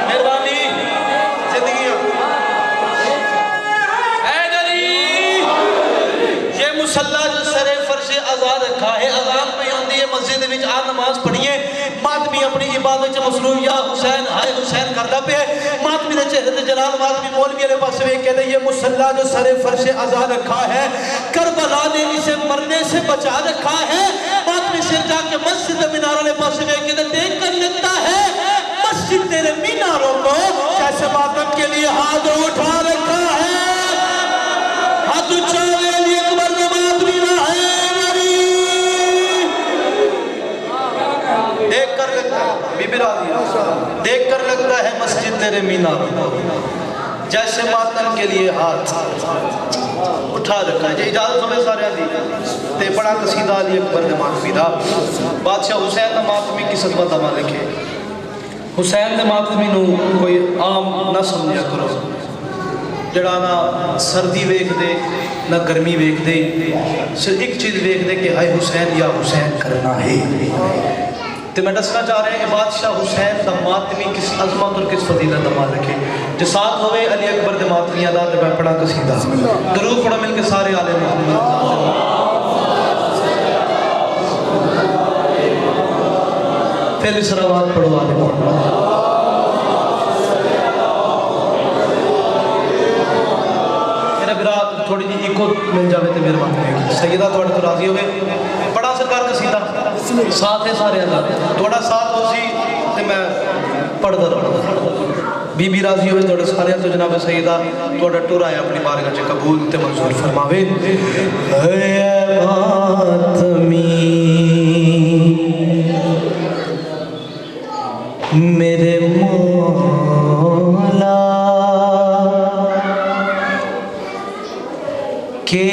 मेहरबानी जिंदगी ये मुसल्ला जो सरे फर्श अज़ा रखा है, अज़ान पे होती है मस्जिद में आ नमाज पढ़िए। मातमी अपनी इबादत से मसरूफ, या हुसैन हाय हुसैन करदा पे। मातमी ने चेहरे ते जलाल, मातमी मौलवी वाले पास में कहते ये मुसल्ला जो सरे फर्श अज़ा रखा है, करबला ने इसे मरने से बचा रखा है। मातमी सिर जाके मस्जिद मीनार वाले पास में कहते देख कर लगता है मस्जिद तेरे मीनारों को जैसे मातम के लिए हाथ उठा रखा है। हाथ उठा अली अकबर ने मातमी ना है मेरी देख कर लगता है, बीबी राज़ी देख कर लगता है मस्जिद तेरे मीनारों को जैसे मातम के लिए हाथ उठा रखा है। इजाजत हमें सारे दी ते बड़ा कसीदा अली अकबर ने मातमी था। बादशाह हुसैन ने मातमी की खिदमत में लिखे। हुसैन ने मातमी नूं कोई आम ना समझा करो, जड़ा ना सर्दी वेख दे ना गर्मी वेख दे, सिर्फ एक चीज़ वेख दे कि हाय हुसैन या हुसैन करना है। तो मैं दसना चाह रहा हूँ बादशाह हुसैन का मातमी किस अजमत और किस फजीलत का मालिक है। जो साथ होवे अली अकबर के मातमी अदा तो मैं पढ़ा कसीदा दरूद पढ़ा मिल के सारे आले पहली सरावात पढ़ो आले मेरा बिरा थोड़ी जी इको मिल जाए तो मेहरबानी होगी। सैयदा थोड़े तो राजी होवे बड़ा सरकार कसीदा साथ है सारे अल्लाह थोड़ा साथ हो सी ते मैं पढ़दा रहा। बीबी राजी होवे थोड़े सारे तो जनाब सैयदा थोड़ा टुर आया अपनी बारगाह च कबूल ते मंजूर फरमावे। है मातमी मेरे मौला के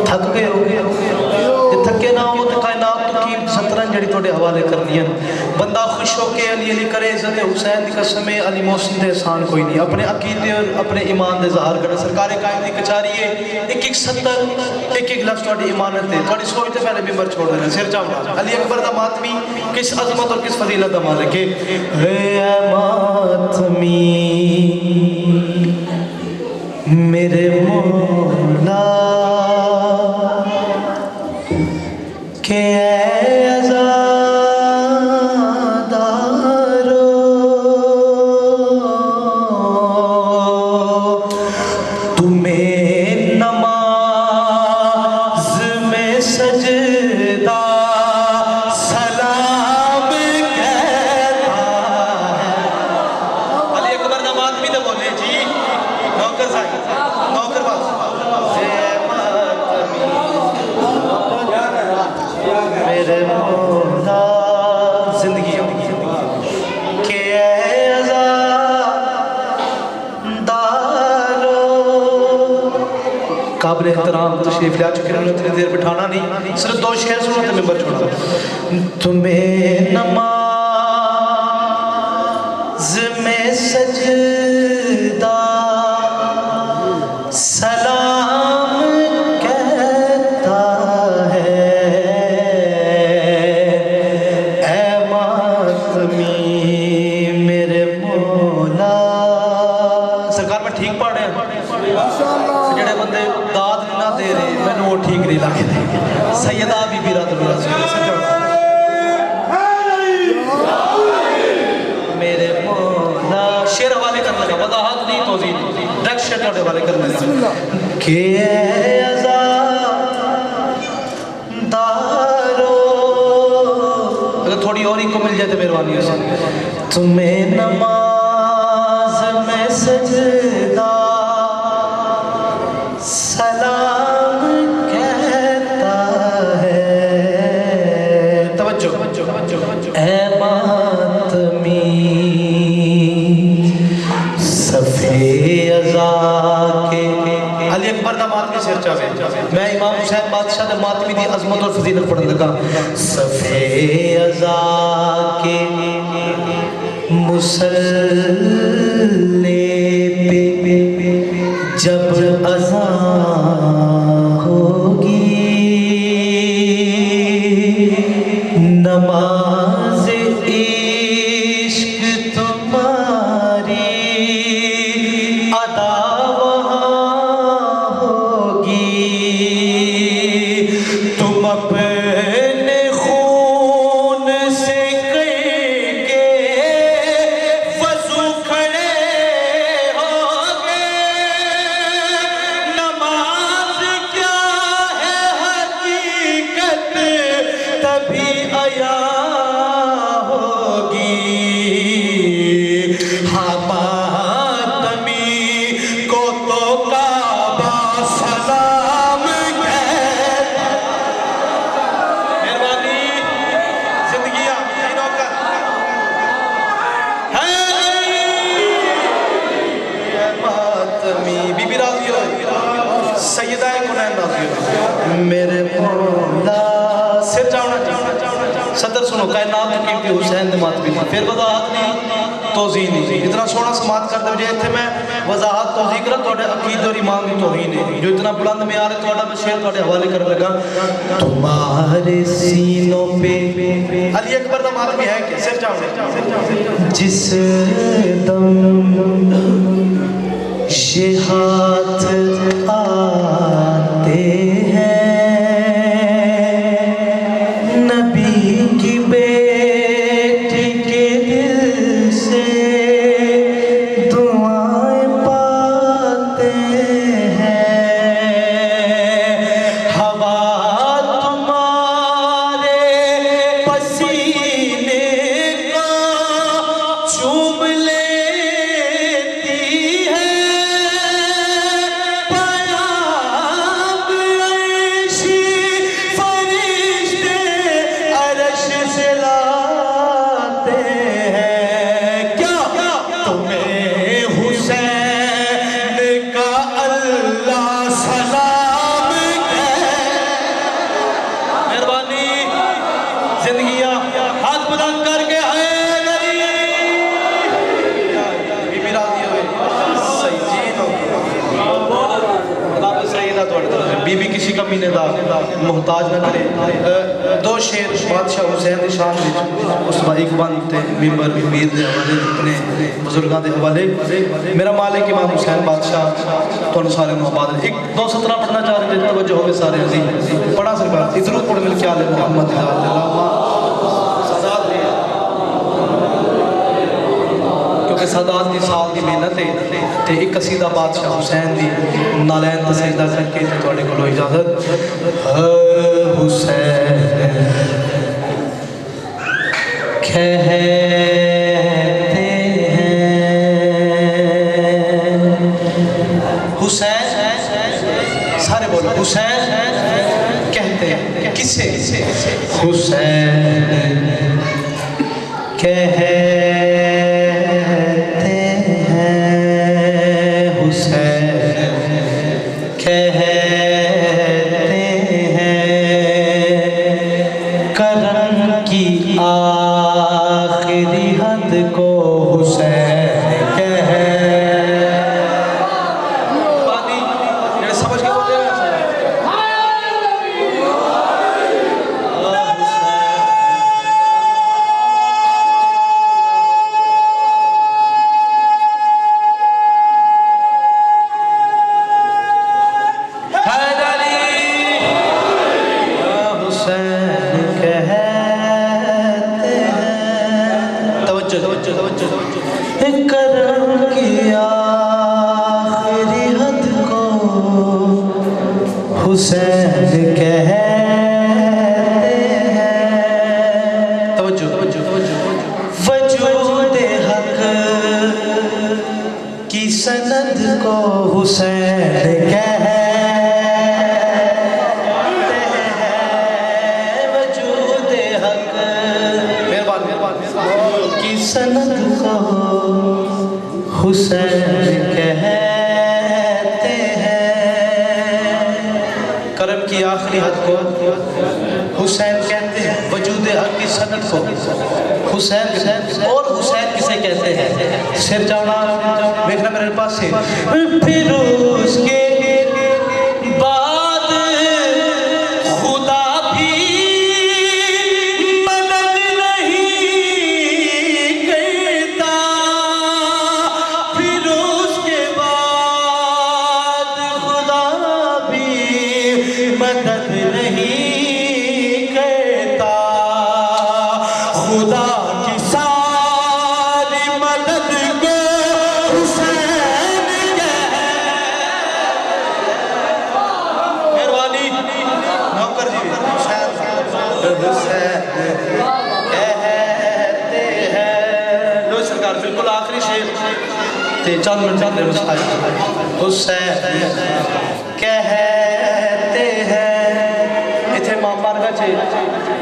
थक गए होगे की 17 जड़ी थोड़े हवाले करनी है। बंदा खुश होके अली अली करे, इज्जत हुसैन की कसम है, अली मोहसिन दे एहसान कोई नहीं। अपने अकीदे और अपने ईमान दे ज़ाहिर करना। सरकार कायम दी कचारी है, एक एक सत्तर एक एक लफ्ज़ थोड़ी इमानत है। थोड़ी सोच तो पहले मिंबर छोड़ देना, सिर चावड़ा। अली अकबर दा मातमी किस अजमत और किस फजीलत दा मालिक है। हे मातमी मेरे मौला के काबिल एहतराम तशरीफ ले चुके हैं, उतनी देर बिठाना नहीं, सिर्फ 2 शेर सुनो तो मेंबर छोड़ा। तुम्हें नमाज में सजदा सलाम कहता है, ऐ मातमी मेरे मौला। सरकार में ठीक पढ़ रहे हैं, जेड़े बंदे दाद ना दे रहे मैंने वो ठीक नहीं लगते। सैयदा बीबी रातुल मेरे मौला शेर हवाले करने लगा, वजाहत नहीं तौज़ीह डायरेक्ट शेर हवाले करने लगा कि अज़ादारो। अगर थोड़ी और ही को मिल जाए तो मेहरबानी हो। तुम्हें नमाज में सजदा सलाम कहता है, तवज्जो ऐ मातमी सफ़े अज़ा के। अली अकबर दा मातमी सिर चावे, मैं इमाम हुसैन बादशाह दे मातमी दी अजमत और फजीलत पढ़न लगा। सफ़े अज़ा के मुसल्ले पे जब अज़ान होगी, नमाज इश्क तुम्हारी अदा वहाँ होगी। तुम अपने खून से करके वज़ू खड़े होगे। नमाज क्या है हकीकत तभी आया होगी। मातमी को तो काबा सलाम कहता। मेहरबानी जिंदगियां तीनों का है। मातमी बीबी राजी हो, सैयदा कुनैन राजी हो, मेरे मौला सिर चावना सदर सुनो। कायनात की हुसैन दे मातमी फिर वजाहत नहीं तौज़ीह नहीं। इतना सोहना समात करते जे इत्थे मैं वजाहत तौज़ीह करा तोड़े अकीदे और ईमान की तौहीन है। जो इतना बुलंद में आ रहा तोड़ा मैं शेर तोड़े हवाले कर लगा। तुम्हारे सीनों पे अली अकबर दा मातमी है कि सिर चावना जिस दम ये हाथ आते محتاج نہ کرے دو شیر بادشاہ حسین دی شان وچ اس بعد ایک بند تے ممبر میر دے حوالے اپنے بزرگاں دے حوالے میرا مالک امام حسین بادشاہ تھانوں سارے محبت ایک دو سطرہ پڑھنا چاہ رہے ہیں توجہ ہوگی سارے عزیز پڑھا سرکار ادھر پڑھ مل کے آل محمد کیونکہ سادات دی سال دی محنت ہے تے ایک قصیدہ بادشاہ حسین دی نالین تے سجدہ کر کے تواڈے کولو اجازت حسین کہتے ہیں حسین سارے بولو حسین کہتے ہیں کسے حسین کہتے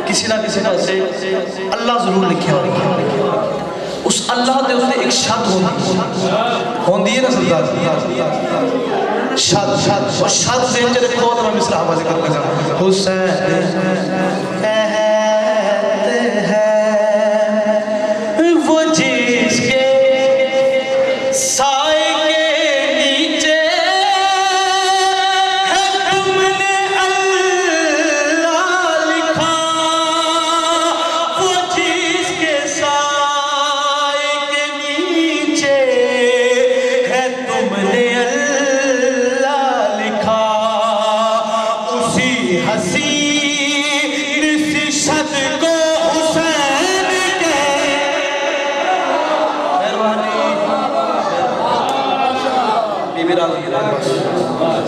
کسی نہ کسی پاس اللہ ضرور لکھیا اس اللہ دے اس نے ایک شد ہوندی ہے نا سردار شد اور شد سے جلے بہت میں مصرع آبا ذکر کر جانا حسین کہتے ہیں وہ جس کے سائے کے نیچے ہے تم نے اللہ لکھا وہ جس کے سائے کے نیچے ہے تم نے اللہ لکھا اسی حسین سی شد کو حسین کے مہربانی بی بی راضی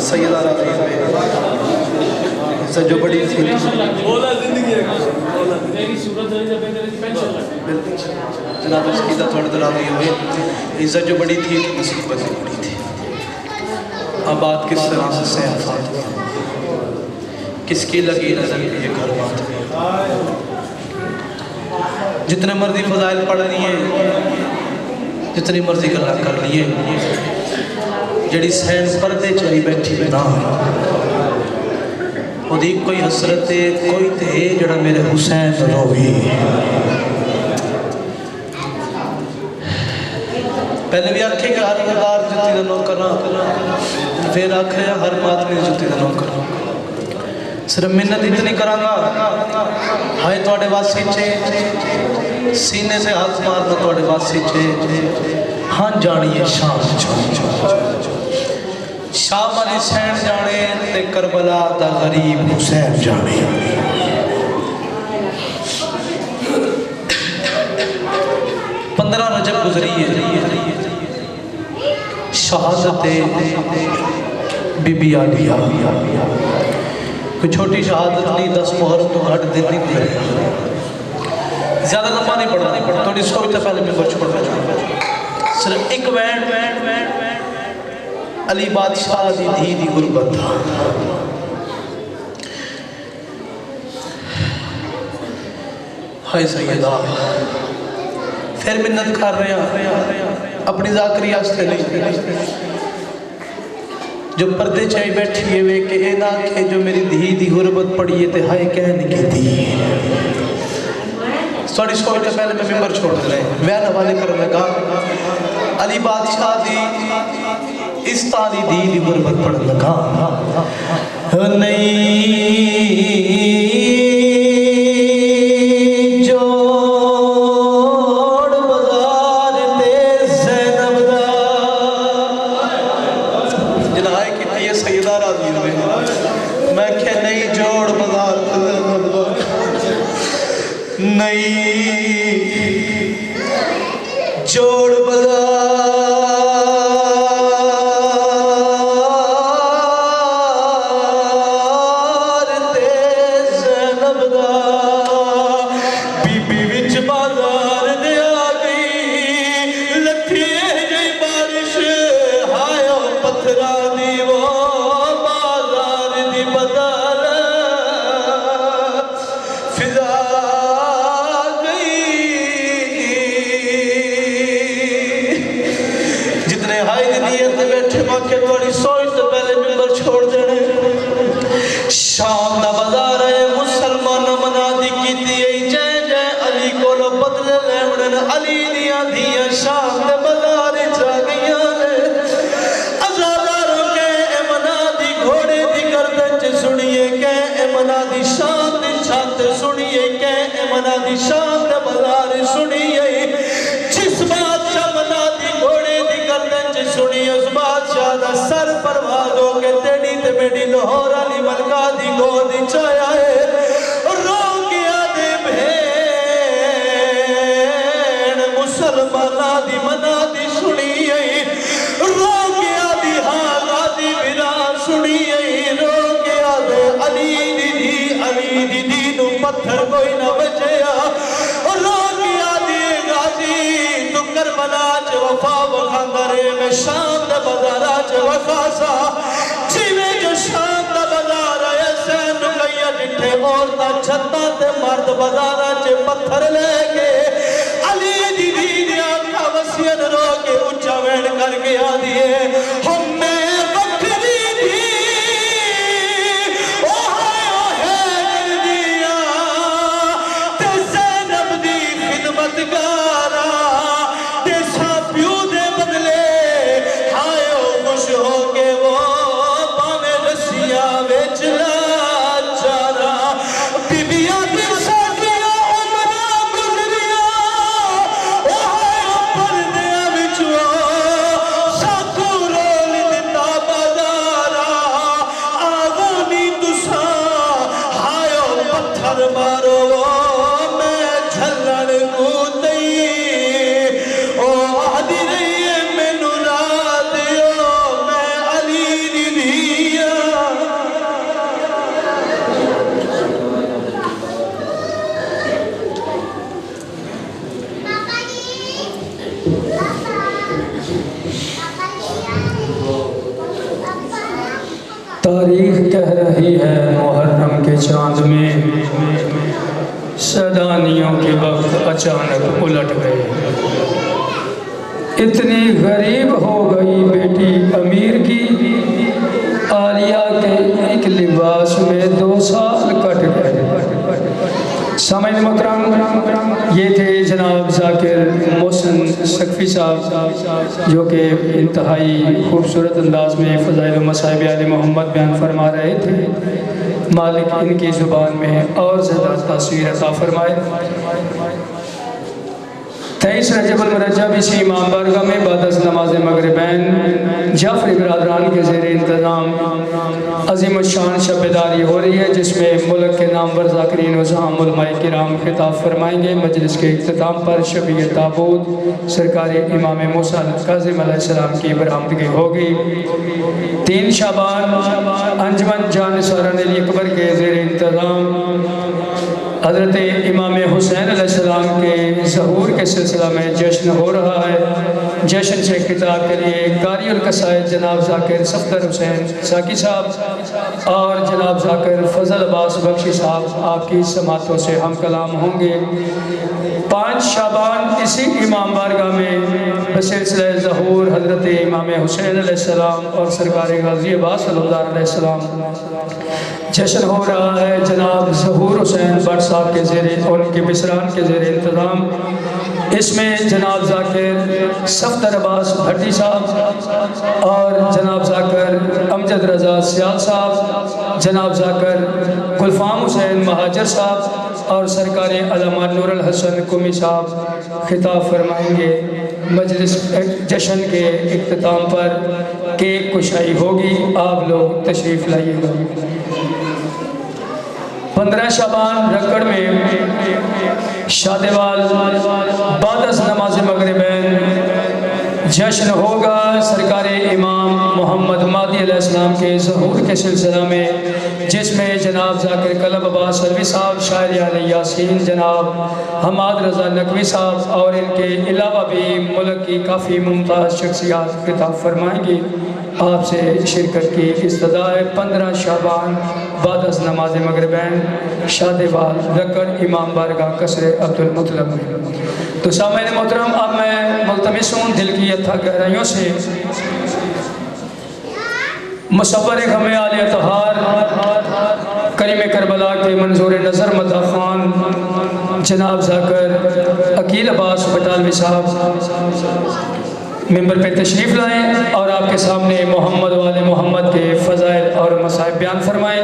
سیدہ راضی عزت جو بڑی تھی بولا زندگی ہے تیری صورت ہے جب تیری پینشن لگتی جناب سیدہ تھوڑے دل راضی ہوئے عزت جو بڑی تھی مصیبت جو بڑی تھی اب بات کس طرح سے صحفات ہوئی کس کی لگی نظر یہ گھر بات ہوئی جتنے مرضی فضائل پڑھ لیے جتنی مرضی کر لیے جڑی سین پردے چلی بیٹھی نہ وہ دی کوئی حسرت کوئی تے جڑا میرے حسین روی پہلے بھی آکھے کہ ہر مدار جتی دا نو کرنا پھر آکھے ہر ماتمی جتی دا نو کرنا सिर्फ मिन्नत इतनी करांगा, हाय थोड़े वासी चे सीने से हाथ मारना थोड़े वासी चे, हाँ जानिए शाम शाम अली सैन जाने ते करबला दा गरीब हुसैन जाने। 15 रजब गुजरी है, शहादत बीबी आलिया, कोई छोटी शहादत नहीं, 10 मुहर्रम तो घट दिन नहीं गुजरे। ज़्यादा लंबा नहीं पढ़ना, थोड़ी सोचते पहले मैं कुछ पढ़ना चाहूँगा। सिर्फ एक वैन अली बादशाह दी धी दी गुरबत था। हाय सैयदा, फिर मिन्नत कर रहे हैं अपनी ज़ाकरी आस्ते नहीं, जो पर्दे चाहे बैठी है वे के ना के जो मेरी धी दी गुरबत पड़ी है ते हाय कहन की धी। थोड़ी सोच के पहले मैं मिंबर छोड़ दे रहे वैन हवाले करने लगा। अली बादशाह दी इस ताली दी दी गुरबत पढ़ लगा। नहीं जोड़ बाजार ते ज़ैनब दा, जिन्हाई की ये सैयदा राज़ी हुए, मैं क्या नहीं जोड़ बाजार ते ज़ैनब दा, नहीं जोड़ बाजार ते ज़ैनब दा, बीबी विच बाजार दे आ गई लथी जई बारिश, हाय पत्थरा दी वो बाजार दी बदल फिजा के थोड़ी सोच तो पहले मिंबर छोड़ देने। शाम दा बाजार है मुसलमान मनादी कीती जय जय अली कोलो बदले लेवड़न, अली दियां दियां शाम दे बाजार जा गईयां ने। अज़ादारों के मनादी घोड़े दी गर्दन च सुनिए के मनादी शाम दी छत सुनिए के मनादी शाम दे बाजार सुनिए। जिस बादशाह मनादी घोड़े दी गर्दन च सुनिए उस बादशाह दा सर परवाज हो के तेड़ी ते मेरी लाहौर अली मलका दी गोद च आया है। रो गया दे भेण मुसलमाना दी मना दी सुनी आई, रो गया दी हागा दी बिरा सुनी आई, रो गया दे अली दी नू पत्थर कोई ना बचया, रो गया दी गाजी तू करबला च वफा वखांदा रे, मैं शाम दे बाजारा च वफा सा जिवें जो शाम दा बाजार आया सैन गईया जिठे औरतां छत्तां ते मर्द बाजारा च पत्थर ले के अली दी दी आंखां वसियन रो के उच्चा वेण करके आ दिए हम मैं बकरी थी ओ है दिया ते ज़ैनब दी खिदमत गारा ते सापियों दे बदले हाय खुश हो के वो पावे रसिया बेच ला चारा बीबिया दी साथिया उमरा गुजरिया ओ हाय पर्दे विचों साकू रोल दिता बाजारा आवो नी तुसा हाय पत्थर मारो मैं झल्लण को तई ओ आदि रही है मैनू रात ओ मैं अली दी धिया। तारीख कह रही है मुहर्रम के चांद में सदानियों के वक्त अचानक उलट गए। इतनी गरीब हो गई बेटी अमीर की, आलिया के एक लिबास में 2 साल कट गए। समझ मकरम ये थे जनाब ज़ाकिर मोहसिन सकफ़ी साहब, जो कि इंतहाई खूबसूरत अंदाज में फ़ज़ाइल व मसाइब आले मोहम्मद बयान फरमा रहे थे। مالک ان کی زبان میں اور زیادہ تاثیر عطا فرمائے۔ 23 رجب المرجب اسی امام بارگاہ میں بعد از نماز مغربین جعفری برادران کے زیر انتظام عظیم الشان شب بیداری ہو رہی ہے، جس میں ملک کے نامور ذاکرین و زعام علماء کرام خطاب فرمائیں گے۔ مجلس کے اختتام پر شبیہ تابوت سرکار امام موسیٰ کاظم علیہ السلام کی برآمدگی ہوگی۔ 3 شعبان انجمن جان سہران علی اکبر کے زیر انتظام حضرت امام حسین علیہ السلام کے ظہور کے سلسلہ میں جشن ہو رہا ہے۔ جشن سے خطاب کے لیے قاری القصائد جناب ذاکر صفدر حسین ساکی صاحب اور جناب ذاکر فضل عباس بخشی صاحب آپ کی سماعتوں سے ہم کلام ہوں گے۔ 5 شعبان اسی امام بارگاہ میں بسلسلہ ظہور حضرت امام حسین علیہ السلام اور سرکار غازی عباس صلی اللہ علیہ السلام جشن ہو رہا ہے۔ جناب ظہور حسین بٹ صاحب کے زیر اور ان کے مصران کے زیر انتظام اس میں جناب ذاکر صفدر عباس بھٹی صاحب اور جناب ذاکر امجد رضا سیال صاحب، جناب ذاکر گلفام حسین مہاجر صاحب اور سرکار علامہ نور الحسن قمی صاحب خطاب فرمائیں گے۔ مجلس جشن کے اختتام پر کیک کشائی ہوگی، آپ لوگ تشریف لائیے گا۔ 15 شعبان رکڑ میں شادیوال بعد از نماز مغربین جشن ہوگا۔ سرکار امام محمد مہدی علیہ السلام کے ظہور کے سلسلہ میں، جس میں جناب ذاکر قلب عباس سلوی صاحب، شاعر علی یاسین جناب حماد رضا نقوی صاحب اور ان کے علاوہ بھی ملک کی کافی ممتاز شخصیات خطاب فرمائیں گی۔ آپ سے شرکت کی استدعا ہے۔ 15 شعبان بعد از نماز مغربین شادیوال رکڑ امام بارگاہ قصر عبدالمطلب میں۔ تو سامعین محترم، اب میں ملتمس ہوں دل کی اتھا گہرائیوں سے مصور غم آل اطہار کریم کربلا کے منظور نظر مدح خان جناب ذاکر عقیل عباس بٹالوی صاحب ممبر پہ تشریف لائیں اور آپ کے سامنے محمد وال محمد کے فضائل اور مصائب بیان فرمائیں۔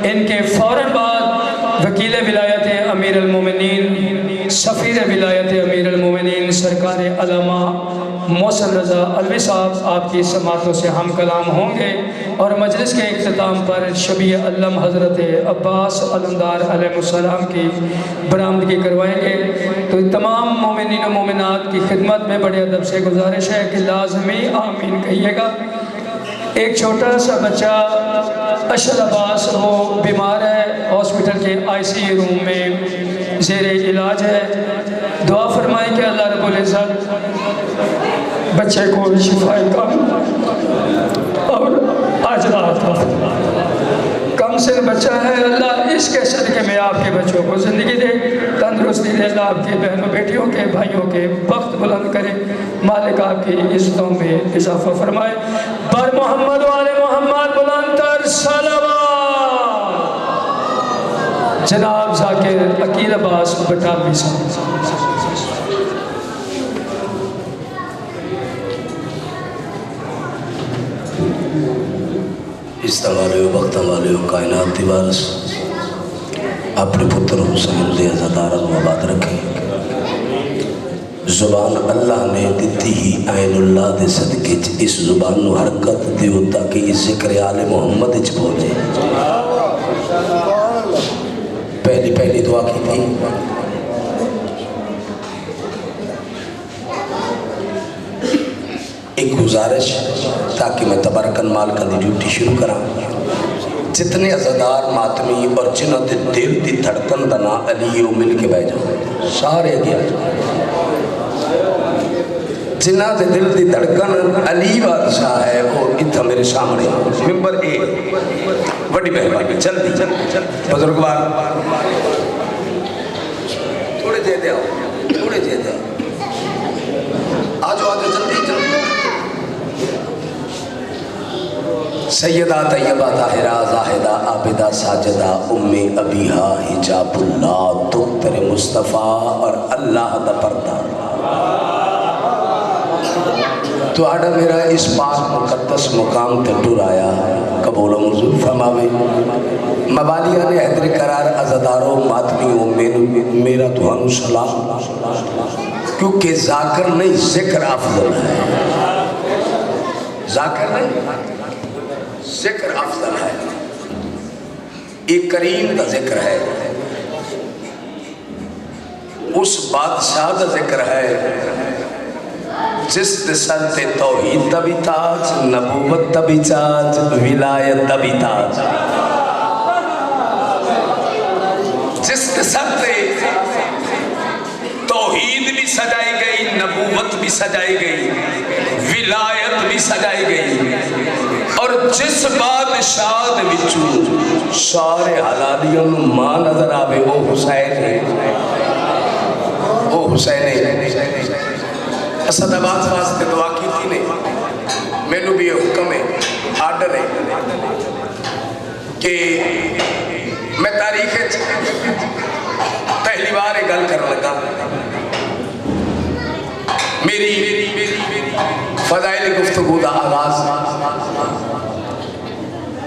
ان کے فوراً بعد وکیل ولایت امیر المومنین، سفیر ولایت امیر المومنین سرکار علامہ محسن رضا علوی صاحب آپ کی سماعتوں سے ہم کلام ہوں گے اور مجلس کے اختتام پر شبیہ علم حضرت عباس علمدار علیہ السلام کی برآمدگی کروائیں گے۔ تو تمام مومنین و مومنات کی خدمت میں بڑے ادب سے گزارش ہے کہ لازمی آمین کہیے گا۔ ایک چھوٹا سا بچہ اشل عباس وہ بیمار ہے، ہاسپٹل کے ICU روم میں زیر علاج ہے۔ دعا فرمائیں کہ اللہ رب العزت بچے کو شفا کاملہ اور عاجلہ عطا فرمائے۔ کم سن بچہ ہے، اللہ اس کے صدقے میں آپ کے بچوں کو زندگی دے، تندرستی دے، اللہ آپ کے بہنوں بیٹیوں کے بھائیوں کے بخت بلند کرے، مالک آپ کی عزتوں میں اضافہ فرمائے۔ بر محمد و آل محمد بلند تر صلوات۔ جناب ذاکر عقیل عباس بٹالوی صاحب۔ عزت والے و وقت والے و کائنات دیوارس اپنے پتر حسین دے عزتارت و آباد رکھیں۔ زبان اللہ نے دیتی ہی عین اللہ دے صدقے اس زبان نو حرکت دیو تاکہ اس ذکر آل محمد اچ بولے۔ پہلی دعا کی تھی ایک گزارش تاکہ میں تبرکن مال کا دی ڈیوٹی شروع کرا۔ جتنے عزدار ماتمی اور جنہوں دے دل دی دھڑکن دنا علیو مل کے بہ جاؤ، سارے گیا جنہوں دے دل دی دھڑکن علی بادشاہ ہے اور اتھا میرے سامنے ممبر اے بڑی مہربانی جلدی بزرگوار تھوڑے دے دے آجو جلدی سیدہ طیبہ طاہرہ زاہدہ عابدہ ساجدہ امی ابیہا حجاب اللہ دختر مصطفیٰ اور اللہ دا پردہ۔ تو آڈا میرا اس پاک مقدس مقام تے ٹور آیا قبول و منظور فرماوے۔ موالیہ نے حیدر قرار ازاداروں ماتمیوں میرا تو سلام، کیونکہ ذاکر نہیں ذکر افضل ہے، ذاکر نہیں ذکر افضل ہے، ایک کریم کا ذکر ہے، اس بادشاہ کا ذکر ہے جس سر تے توحید دا بھی تاج، نبوت دا بھی تاج، ولایت دا بھی تاج، جس سر تے توحید بھی سجائی گئی، نبوت بھی سجائی گئی، ولایت بھی سجائی گئی، اور جس بادشاہ دے وچوں سارے حلالیوں ماں نظر آوے وہ حسین ہے، وہ حسین ہے۔ اسد آباد واسطے دعا کی تھی نے، میں نے بھی یہ حکم ہے، آرڈر ہے کہ میں تاریخ پہلی بار یہ گل کرنے لگا، میری فضائل گفتگو دا آغاز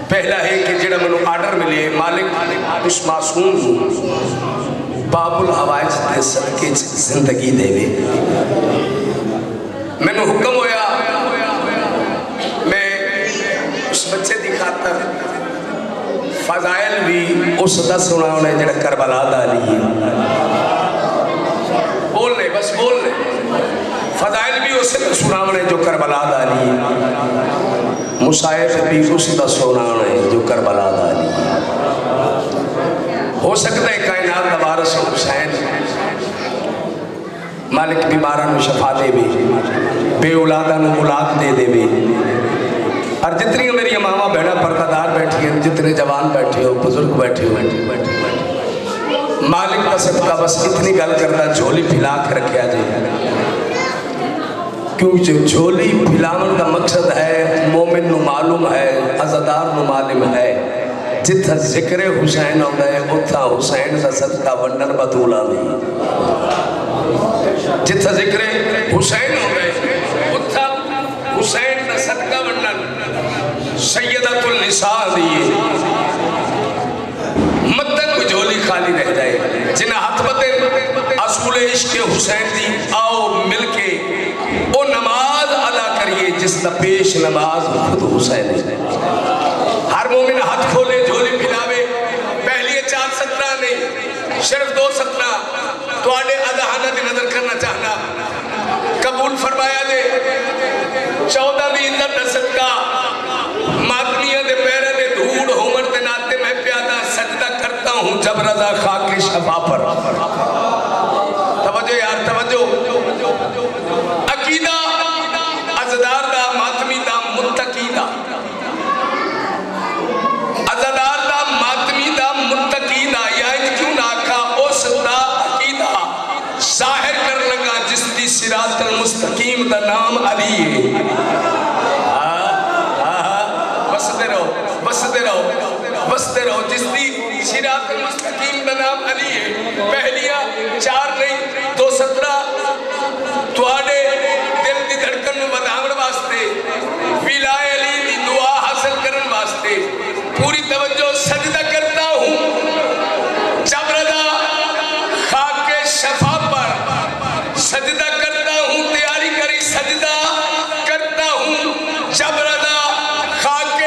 پہلا ہے کہ جڑا منو آرڈر ملے مالک اس معصوم باب الحوائج دے صدقے زندگی دے وے، میں نے حکم ہویا میں اس بچے دی خاطر فضائل بھی اس دا سنا ہونے جڑا کربلا دا علی ہے، بول لے بس بول لے، فضائل بھی اس دا سنا ہونے جو کربلا دا علی ہے، مصائب بھی اس دا سنا ہونے جو کربلا دا علی ہے۔ ہو سکتا ہے کائنات دا وارث حسین مالک بیماران شفا دے بھی، بے اولادان اولاد دے دے بھی، اور جتنی میری امامہ بہنہ پردادار بیٹھی ہیں، جتنے جوان بیٹھے ہو، بزرگ بیٹھے ہو، مالک کا صدقہ بس اتنی گل کرتا جھولی پھیلا کر رکھیا جائے، کیونکہ جھولی پھیلاون کا مقصد ہے مومن نو معلوم ہے، عزادار نو معلوم ہے، جتھا ذکر حسین ہوتا ہے اتھا حسین کا صدقہ ونڈن بطولہ نہیں، جتھا ذکر حسین ہوتا ہے اتھا حسین کا صدقہ ونڈن سیدت النساء دیئے، مدد کو جھولی خالی رہ جائے، جنہ ہاتھ بتے اصول عشق حسین دی، آؤ مل کے او نماز ادا کریے جس دا پیش نماز خود حسین ہے۔ ہر مومن ہاتھ کھولے جھولی پھیلاوے، پہلی 4 17 نہیں صرف 2 17 تو آڑے ادھانہ دی نظر کرنا چاہنا، قبول فرمایا دے 14 دی اندر نسد کا ماتمیہ دے پیرے دے دھوڑ ہومر دے ناتے میں پیادہ سجدہ کرتا ہوں جب رضا خاک شفا پر۔ توجہ یار توجہ، عقیدہ عزدار دا ماتمی دا متقی دا، عزدار دا ماتمی دا متقی دا، یا کیوں نہ کھا اس دا عقیدہ ظاہر کر لگا جس دی صراط المستقیم دا نام علی ہے۔ بستے رہو جس دی صراط المستقیم دا نام علی ہے، پہلیاں 4 نہیں 2 17 تو آڑے دل دی دھڑکن میں بدھاؤن واسطے، ولائے علی دی دعا حاصل کرن واسطے پوری توجہ سجدہ کرتا ہوں جب رضا خاک شفا پر، سجدہ کرتا ہوں تیاری کری سجدہ کرتا ہوں جب رضا خاک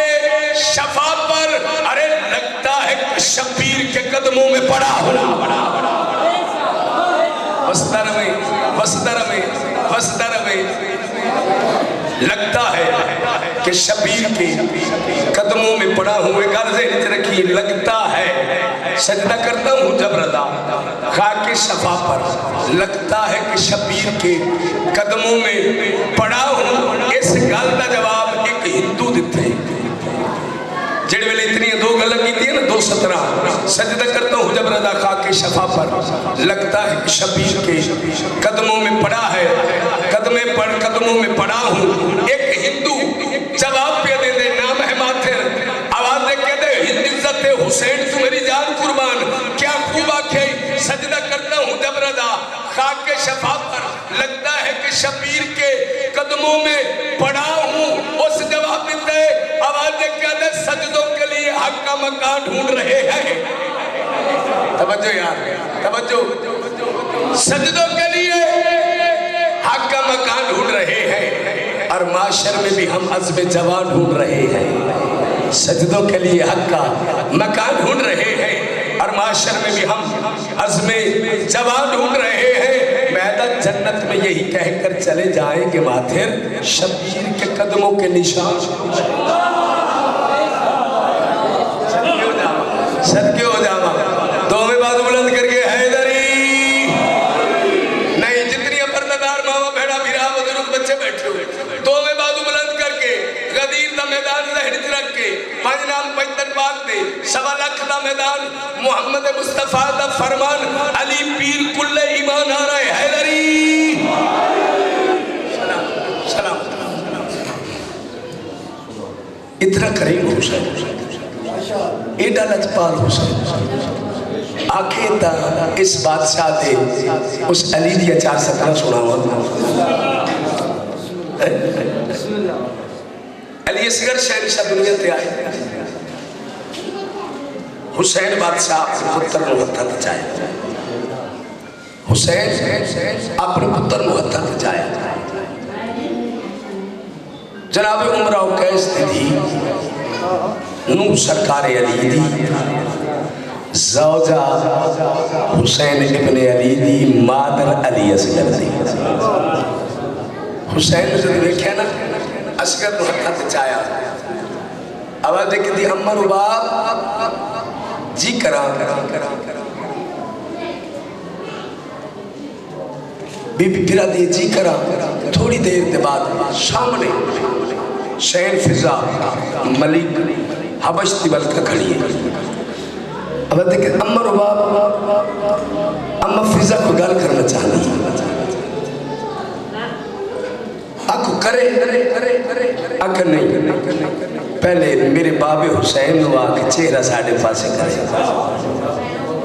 شفا پر، ارے لگتا ہے کہ شبیر کے قدموں میں پڑا ہونا، وسطر میں لگتا ہے کہ شبیر کے قدموں میں پڑا ہوں، ایک عرض رکھی لگتا ہے سجدہ کرتا ہوں جب رضا خاک شفا پر، لگتا ہے کہ شبیر کے قدموں میں پڑا ہوں۔ اس گل کا جواب ایک ہندو دیتے ہیں جڑے ویلے اتنی 2 گلیں کی تھی نا 2 17 سجدہ کرتا ہوں جب رضا خاک شفا پر، لگتا ہے کہ شبیر کے قدموں میں پڑا ہے، قدموں میں پڑا ہوں۔ ایک ہندو جواب پہ دے دے نام ہے ماتھر، آواز دے کے دے ہند عزت حسین تو میری جان قربان، کیا خوب آکھے سجدہ کرتا ہوں جب رضا خاک شفا پر، لگتا ہے کہ شبیر کے قدموں میں پڑا ہوں۔ اس جواب دیتے آواز دے کے دے سجدوں کے لیے حق हक का मकान ढूंढ रहे हैं। तवज्जो यार, तवज्जो। सजदों के लिए हक का मकान ढूंढ रहे हैं और माशर में भी हम अज़्म जवां ढूंढ रहे हैं। सजदों के लिए हक का मकान ढूंढ रहे हैं और माशर में भी हम अज़्म जवां ढूंढ रहे हैं। मैदान जन्नत में यही कहकर चले जाएंगे माथिर शबीर के कदमों के निशान। सदके हो जावा, दो में बात बुलंद करके हैदरी। नहीं, जितनी पर्दादार मावा भेड़ा भिरा बुजुर्ग बच्चे बैठे हुए, दो में बात बुलंद करके गदीर दा मैदान जहन च रख के पंज नाम पैतन बात दे 1.25 लाख दा मैदान मोहम्मद मुस्तफा दा फरमान अली पीर कुल्ले ईमान आ रहा है हैदरी। सलाम सलाम। इतना करीब हुसैन, एडा लजपाल हुसैन आखे ता इस बादशाह दे उस अली दी 417 सुनावा। अली असगर शहनशाह दुनिया ते आए, हुसैन बादशाह अपने पुत्र नूं हत्थां ते चाहे। हुसैन अपने पुत्र नूं हत्थां ते चाहे। जनाब उमरा कैस दी नूं सरकार अली दी ज़ौजा हुसैन इब्न अली दी मादर अली असगर दी। हुसैन ने जब देखा ना असगर नूं हत्थां ते चाया, आवाज़ देखी दी अम्मा रुबाब जी करा बीबी फिरा दी जी करा। थोड़ी देर के बाद सामने शैन फिजा मलिक हबश तिबल का खड़ी है। अब देखिए अम्मा रुबाब अम्मा फिजा को गल करना चाहती है। आखो करे आख नहीं, पहले मेरे बाबे हुसैन नु आके चेहरा साढ़े पासे करे।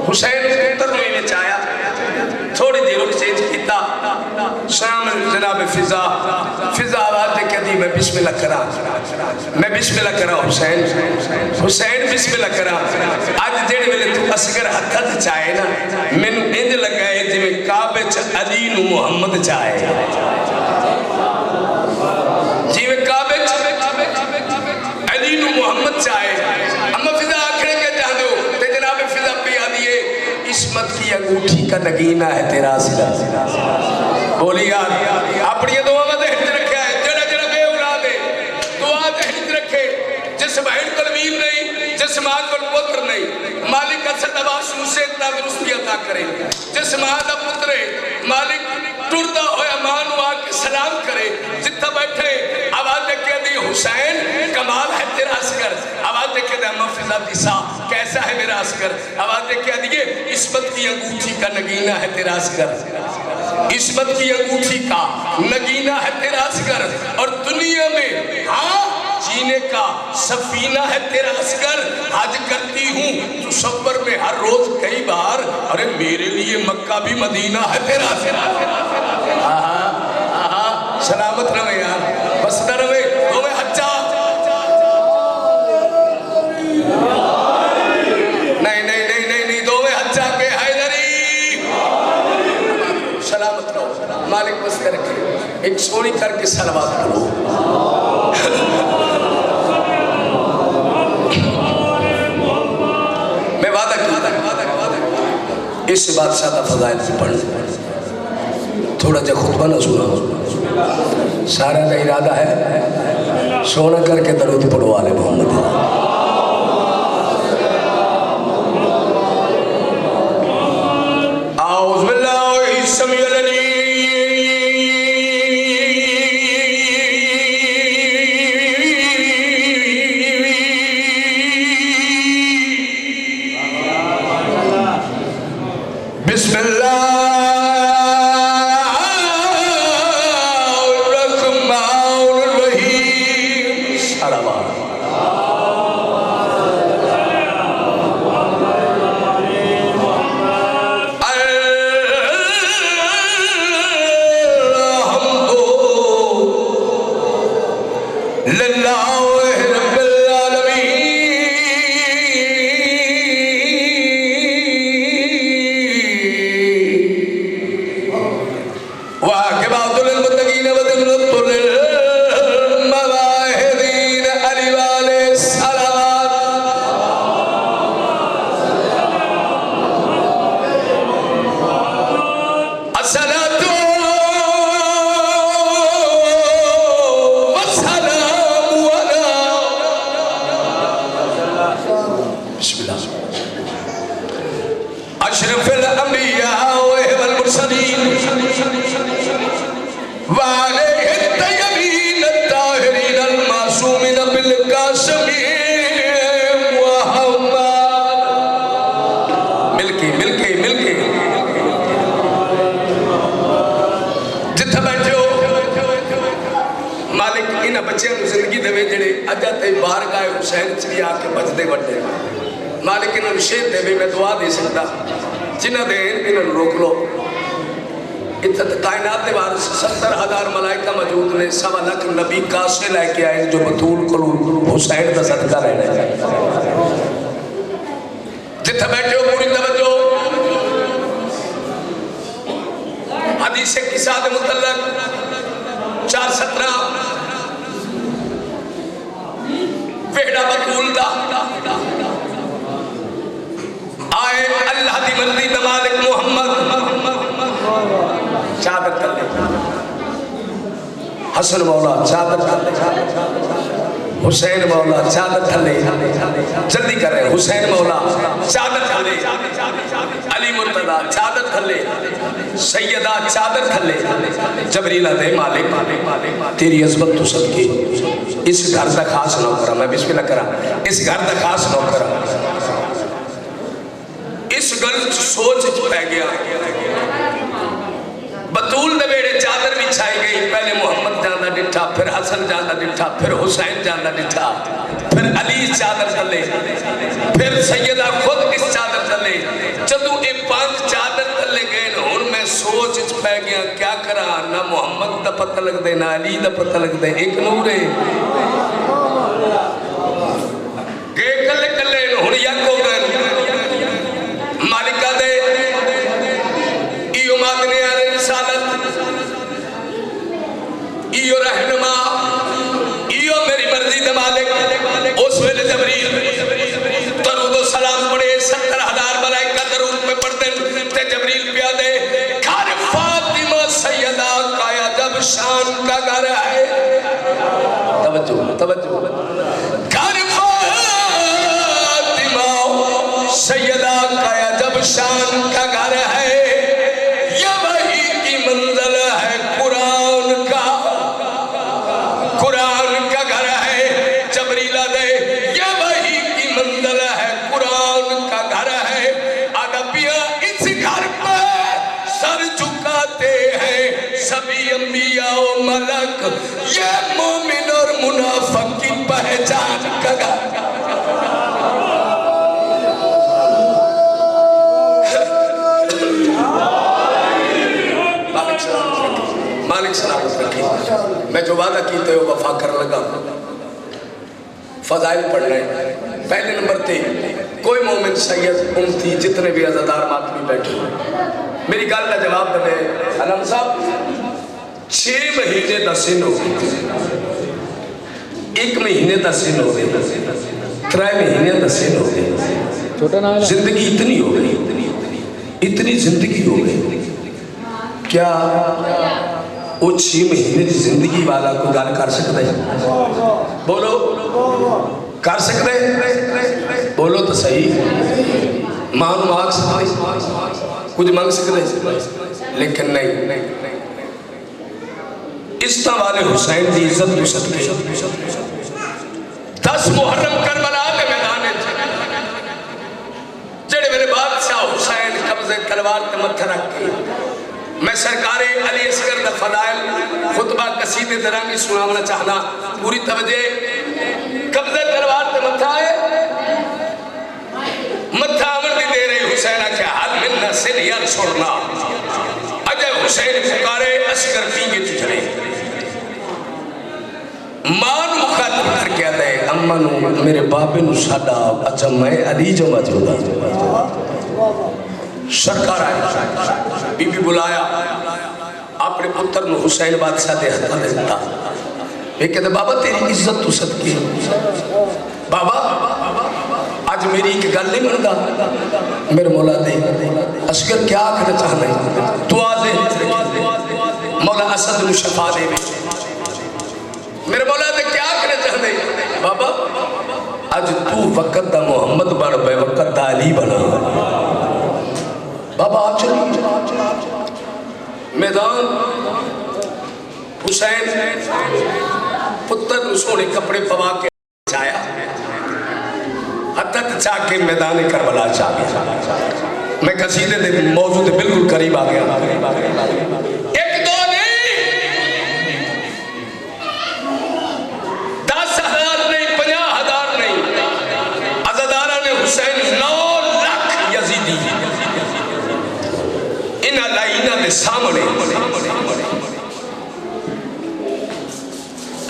हुसैन पुत्र ने चाया, थोड़ी देर चेंज किया। शाम जनाब फिजा आवाज दे कहती मैं बिस्मिल्लाह करा, मैं बिस्मिल्लाह करा हुसैन बिस्मिल्लाह करा। अज जेड़े वेले तू असगर हत्थ ते चाहे ना, मैनू इंज लगा है जिवें काबे च अली नू मुहम्मद चाहे, जिवें काबे च अली नू मुहम्मद चाहे। अम्मा फिजा आखने के चाहते हो ते जनाब फिजा पे आदि है इस्मत की अंगूठी का नगीना है तेरा सिरा। बोली यार अपनी दुआ में दहन रखा है, जड़ा जड़ा बे औलाद है दुआ दहन रखे। जिस बहन को वीर नहीं, जिस मां को पुत्र नहीं, मालिक असद अब्बास से तंदुरुस्ती अता करे। जिस मां का पुत्र है मालिक टुरदा होया मां नू आके सलाम करे। जिथे बैठे आवाज देखे दी हुसैन कमाल है तेरा असगर। आवाज देखे दी अम्मा फिजा दिसा कैसा है मेरा असगर। आवाज देखे दिए इस्मत की अंगूठी का नगीना है तेरा असगर, इस्मत की अंगूठी का नगीना है तेरा असगर। और दुनिया में हाँ जीने का सफीना है तेरा असगर। हज करती हूँ तुसव्वुर में हर रोज कई बार, अरे मेरे लिए मक्का भी मदीना है तेरा असगर। सलामत रहे यार, बसता रहे तुम्हें हज्जा नहीं नहीं नहीं नहीं नहीं दोवें हज्जा के हैदरी। सलामत रहो, मालिक बस करके एक सोनी करके सलवात करो। मैं वादा किया इस बादशाह का फजाइल से पढ़ थोड़ा जा खुतबा ना सुना। सारा का इरादा है सोना करके दरूद पढ़ो आले मोहम्मद। आऊज़ बिल्लाहि समीउल अलीम बिस्मिल्लाहिर्रहमानिर्रहीम। واقبات للمتقین وذلت للمواہدین علی والے صلوات الصلاة والسلام علی بسم اللہ اشرف الانبیاء والمرسلین وعليه الطيبين الطاهرين المعصومين بالقاسم وحماد ملکی جتھا بیٹھو مالک انہاں بچیاں نوں زندگی دے جڑے اجا تے بارگاہ حسین چلی آ کے بجدے وڈے مالک انہاں نوں شیر دے میں دعا دے سکتا جنہاں دے انہاں نوں روک لو کائنات دے وارث 70,000 ملائکہ موجود نے 1.25 لاکھ نبی کاسے لے کے آئے جو بطول کو حسین دا صدقہ رہنا ہے جتھا بیٹھے ہو پوری توجہ حدیث قصہ دے متعلق 4:17 ویڑا بطول دا آئے اللہ دی مرضی دا مالک محمد چادر کر لے حسن مولا چادر کر لے حسین مولا چادر کر لے جلدی کر رہے حسین مولا چادر کر لے علی مرتضی چادر کر لے سیدہ چادر کر لے جبریلہ دے مالک تیری عظمت تو صدقے اس گھر دا خاص نوکرہ میں بسم اللہ کرا اس گھر دا خاص نوکرہ اس گل سوچ پہ گیا بطول دے بیڑے چادر بھی چھائی گئی پہلے محمد جاندہ ڈٹھا پھر حسن جاندہ ڈٹھا پھر حسین جاندہ ڈٹھا پھر علی چادر چلے پھر سیدہ خود اس چادر چلے جدو اے 5 چادر چلے گئے ہن میں سوچ پہ گیا کیا کرا نہ محمد دا پتہ لگ دے نہ علی دا پتہ لگ دے ایک نور ہے گئے کلے کلے ہن یک ہو گئے مالکہ دے ایو مادنے آنے رسالت ایو رہنما ایو میری مرضی دے مالک اس ویلے جبریل درود و سلام پڑے 70,000 ملائکہ درود پہ پڑھتے تے جبریل پیا دے گھر فاطمہ سیدہ کایا جب شان کا گھر ہے توجہ گھر فاطمہ سیدہ کایا جب شان کا گھر ہے یہ وہی کی منزل ہے قرآن کا گھر ہے جبریلہ دے یہ وہی کی منزل ہے قرآن کا گھر ہے ادبیہ اس گھر پر سر جھکاتے ہیں سبھی انبیاء و ملک یہ مومن اور منافق کی پہچان کا گھر مالک سلامت رکھیں میں جو وعدہ کیتے ہو وفا کر لگا فضائل پڑھ رہے ہیں پہلے نمبر تے کوئی مومن سید امتی جتنے بھی عزادار ماتمی بیٹھے میری گال کا جواب دے علم صاحب 6 مہینے 10 دن ہو گئے 1 مہینے 10 دن ہو گئے 3 مہینے 10 دن ہو گئے زندگی اتنی ہو گئی اتنی زندگی ہو گئی کیا وہ 6 مہینے کی زندگی والا کو گال کر سکتے ہیں بولو کر سکتے ہیں بولو تو صحیح ماں مانگ سکتے کچھ مانگ سکتے لیکن نہیں اس طرح والے حسین دی عزت بھی صدقے 10 محرم کربلا کے میدان جڑے میرے بادشاہ حسین قبضے تلوار تے متھے رکھ کے میں سرکار علی اصغر دا فضائل خطبہ قصیدے درانی سناونا چاہنا پوری توجہ قبضے تلوار تے متھا ہے متھا عمر دی دے رہی حسینہ کیا حال منہ سن یر سرنا اجے حسین فکارے اصغر پیگے چچھڑے مان مخاطب کر کے آدھے اممہ نو میرے بابے نو ساڑا اچھا میں علی جو موجودہ سرکار آئے بی بی بلایا अपने पुत्र ਨੂੰ हुसैन बादशाह ਦੇ ਹੱਥਾਂ ਦੇ ਦਿੱਤਾ। ਇਹ ਕਹਿੰਦੇ ਬਾਬਾ ਤੇਰੀ ਇੱਜ਼ਤ ਤੂੰ ਸਦਕੇ बाबा अज मेरी एक गल नहीं मनता मेरे मौला दे असगर क्या आखना चाहना है दुआ दे मौला असद नूं शफा दे मेरे मौला दे क्या आखना चाहते बाबा अज तू वक़्त दा मोहम्मद बन पे वक़्त दा अली बना बाबा आप चलिए मैदान हुसैन पुत्र नूं सोहने कपड़े पवा के छाया हत्त चाह के मैदान करबला चा गया। मैं कसीदे दे मौजूद बिल्कुल करीब आ गया। एक दो नहीं 10,000 नहीं 50,000 नहीं अज़ादारा ने हुसैन 9 लाख यजीदी इन लाइना के सामने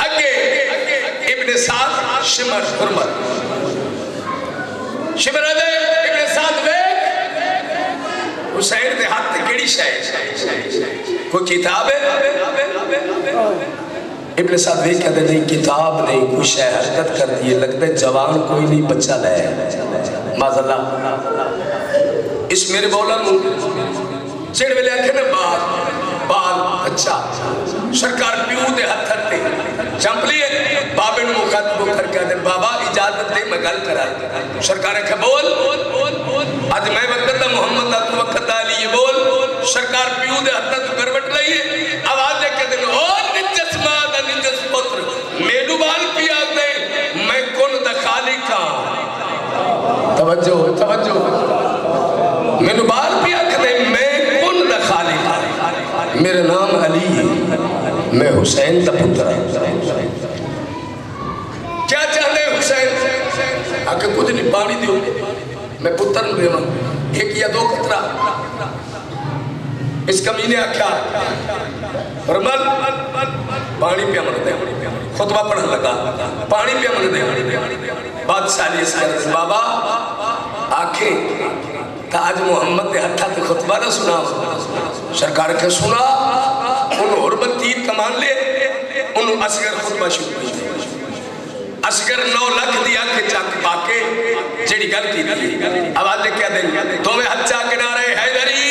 अगे इब्ने साद शिमर हुरमत शिमरदे इब्ने साद वेख हुसैन दे हाथ केड़ी शय कोई किताब है इब्ने साद वेख कहते नहीं किताब नहीं कोई शय हरकत करती है लगता है जवान कोई नहीं बच्चा ले माज़अल्लाह इस मेरे मौला नूं चिड़ वेले आखे ना बाल अच्छा सरकार प्यू दे हथ ते चंप लिए बाबे नूं मुखातब करके दे बाबा इजाजत दे मैं गल करा सरकार आखे बोल अज मैं वक्त दा मोहम्मद दा तू वक्त दा अली बोल सरकार प्यू दे हथ तू करवट लईए आवाज दे के दे ओ निजस मां दा निजस पुत्र मेनू बाल पिया दे मैं कौन दा खालिक हां तवज्जो तवज्जो मेनू बाल पिया दे मैं कौन दा खालिक हां मेरा नाम अली है मैं हुसैन का पुत्र क्या चाहते हुसैन आके कुछ नहीं पानी दियो मैं पुत्र देव एक या दो कतरा इस कमीने आख्या रमल पानी पिया मन दे खुतबा पढ़न लगा पानी पिया मन दे बादशाह ने बाबा आखे ताज मोहम्मद के हथा ते खुतबा ना सुना सरकार के सुना हुरमत तीर कमान ले उन्होंने असगर खुतबा शुरू की असगर 9 लाख दी आंख चक पाके जेड़ी गल की आवाज क्या दे दोवें हाथ चा किनारे हैदरी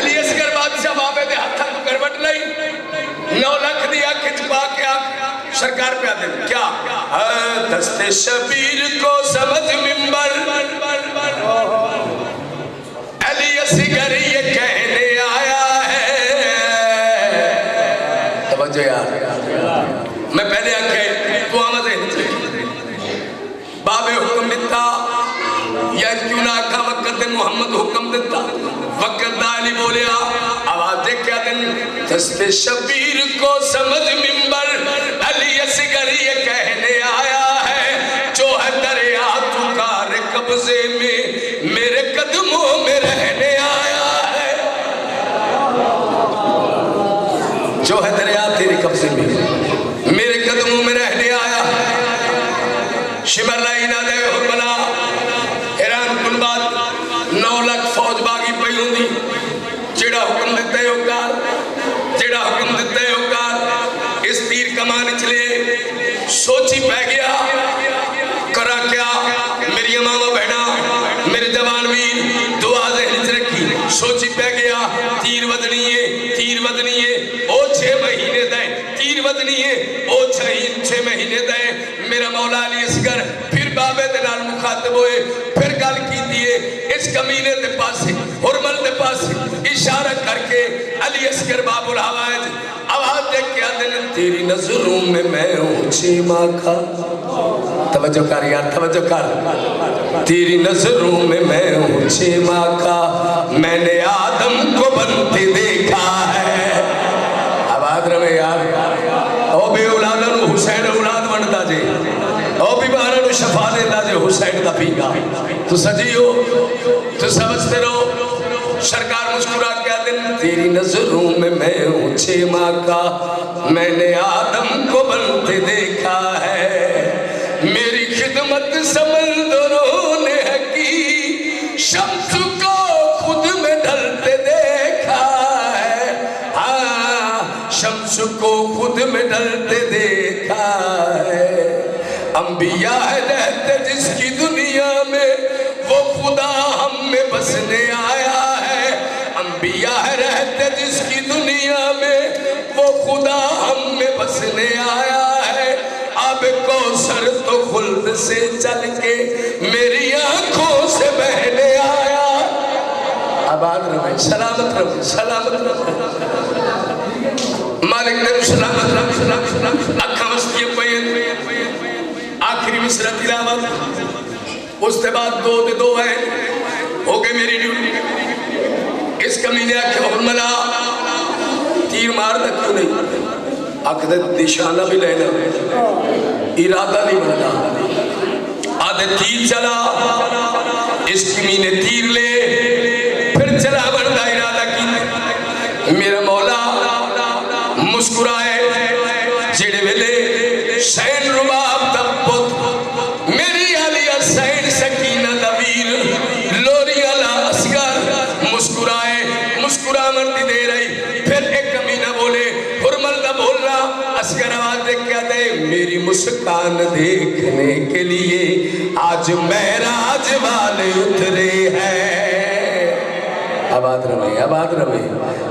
अली असगर बादशाह बाबे दे हाथ को करवट लई 9 लाख दी आंख च पाके सरकार पे आदे क्या दस्ते शबीर को समझ मिंबर अली असगर ये कहने आया यार मैं पहले आखे तू आमद बाबे हुक्म दिता या क्यों ना आखा वक्त मोहम्मद हुक्म दिता वक्त दाली बोलिया आवाज दे क्या दिन दस्ते शबीर को समझ मिंबर अली असगर ये कहने आया है जो है दरिया तुकार कब्जे में मेरे कदमों में रहने आया है जो है दरिया तेरे कब्जे में मेरे कदमों में रहने आया शिमर लाइना दे हुरमला हैरान कुन बात 9 लाख फौज बागी पई हुंदी जेड़ा हुक्म दिता है ओकार जेड़ा हुक्म दिता है ओकार इस तीर कमान चले सोची पै गया करा क्या मेरी मामा बहना मेरे जवान वीर दुआ ज़हन च रखी सोची पै गया तीर वदनी है ओ 6 महीने दे तीर वदनी है ओ 6 महीने दे मेरा मौला अली असगर फिर बाबे दे नाल मुखातब होए फिर गल कीती है इस कमीने दे पासे हुरमल दे पासे इशारा करके अली असगर बाबुल हवाज आवाज दे के दिन तेरी नजरों में मैं ऊंची माखा तवज्जो कर यार तवज्जो कर तेरी नजरों में मैं ऊंची माखा मैंने आदम को बनते देखा है आवाज रवे यार ओ बे औलाद हुसैन औलाद बनता जे ओ भी बाहर शफा देता जे हुसैन का पीगा तू सजियो तू समझते रहो सरकार मुस्कुरा के दिन तेरी नजरों में मैं ऊंचे माका मैंने आदम को बनते देखा है मेरी खिदमत समंदरों ने है की शम्स को खुद में ढलते देखा है शम्स को खुद में ढलते देखा है। अंबिया है रहते जिसकी दुनिया में वो खुदा हम में बसने आया है। अंबिया है रहते जिसकी दुनिया में वो खुदा हम में बसने आया है। अब कौसर तो खुल्द से चल के मेरी आंखों से बहने आया। आबाद रहे, सलामत रहे, सलामत रहे। मालिक ने सलामत रहे, अखा मस्ती पे आखिरी मिसरा तिलावत, उसके बाद दो है हो गए मेरी ड्यूटी। इस कमीने आखे हुर्मला तीर मारना क्यों नहीं, आखिर निशाना भी लेना, इरादा नहीं बनना। आधे तीर चला, इस कमीने तीर ले, फिर चला बनता इरादा की। मेरा मौला मुस्कुराए जेड़े वेले सैन रुबाब तब्बत मेरी आलिया सैन सकीना दवीर लोरिया ला असगर मुस्कुराए, मुस्कुरा मरती दे रही। फिर एक कमीना बोले, हुर्मल दा बोलना, असगर आवाज देख क्या दे, मेरी मुस्कान देखने के लिए आज महराज वाले उतरे हैं। आबाद रहे, आबाद रहे,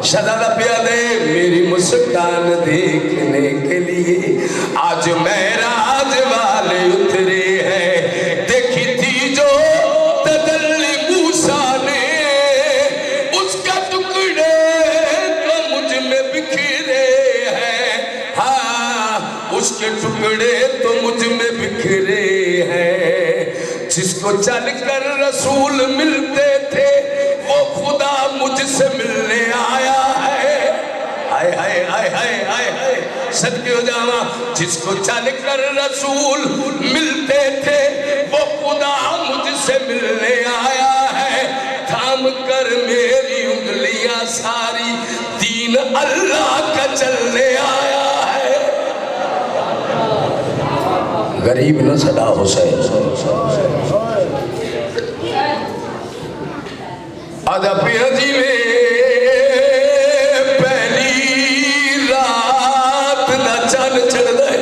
शहजादा पिया दे, मेरी मुस्कान देखने के लिए आज महराज वाले उतरे हैं। देखी थी जो तदल्ली मूसा ने, उसका टुकड़े तो मुझ में बिखरे हैं। हाँ, उसके टुकड़े तो मुझ में बिखरे हैं। जिसको चल कर रसूल मिलते थे वो खुदा मुझसे मिलने आया है। हाय हाय हाय हाय हाय हाय, सदके हो जावा। जिसको चल कर रसूल मिलते थे वो खुदा मुझसे मिलने आया है। थाम कर मेरी उंगलियां सारी दीन अल्लाह का चलने आया है। गरीब न सदा हुसैन आजा पिया जी में पहली रात दा चंद चढ़दा है।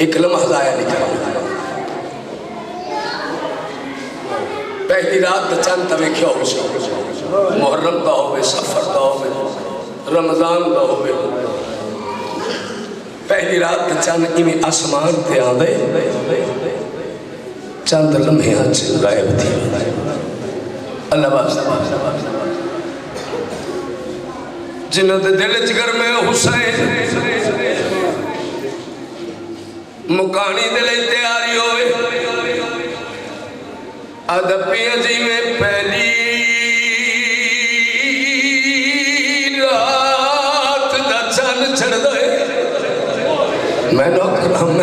एक लम्हा आया निकला, पहली रात दा चंद तवे क्या हो, मुहर्रम दा होवे, सफर दा होवे, रमजान दा होवे। पहली रात दा चंद इवें आसमान ते आंदे, चंद लम्हे गायब थी। अल्लाह जिन्हों के दिल च घर में हुसैन मुकानी दे लई तैयारी होवे। अदपिया जी में पहली रात दा चंद चढ़दा है। मैं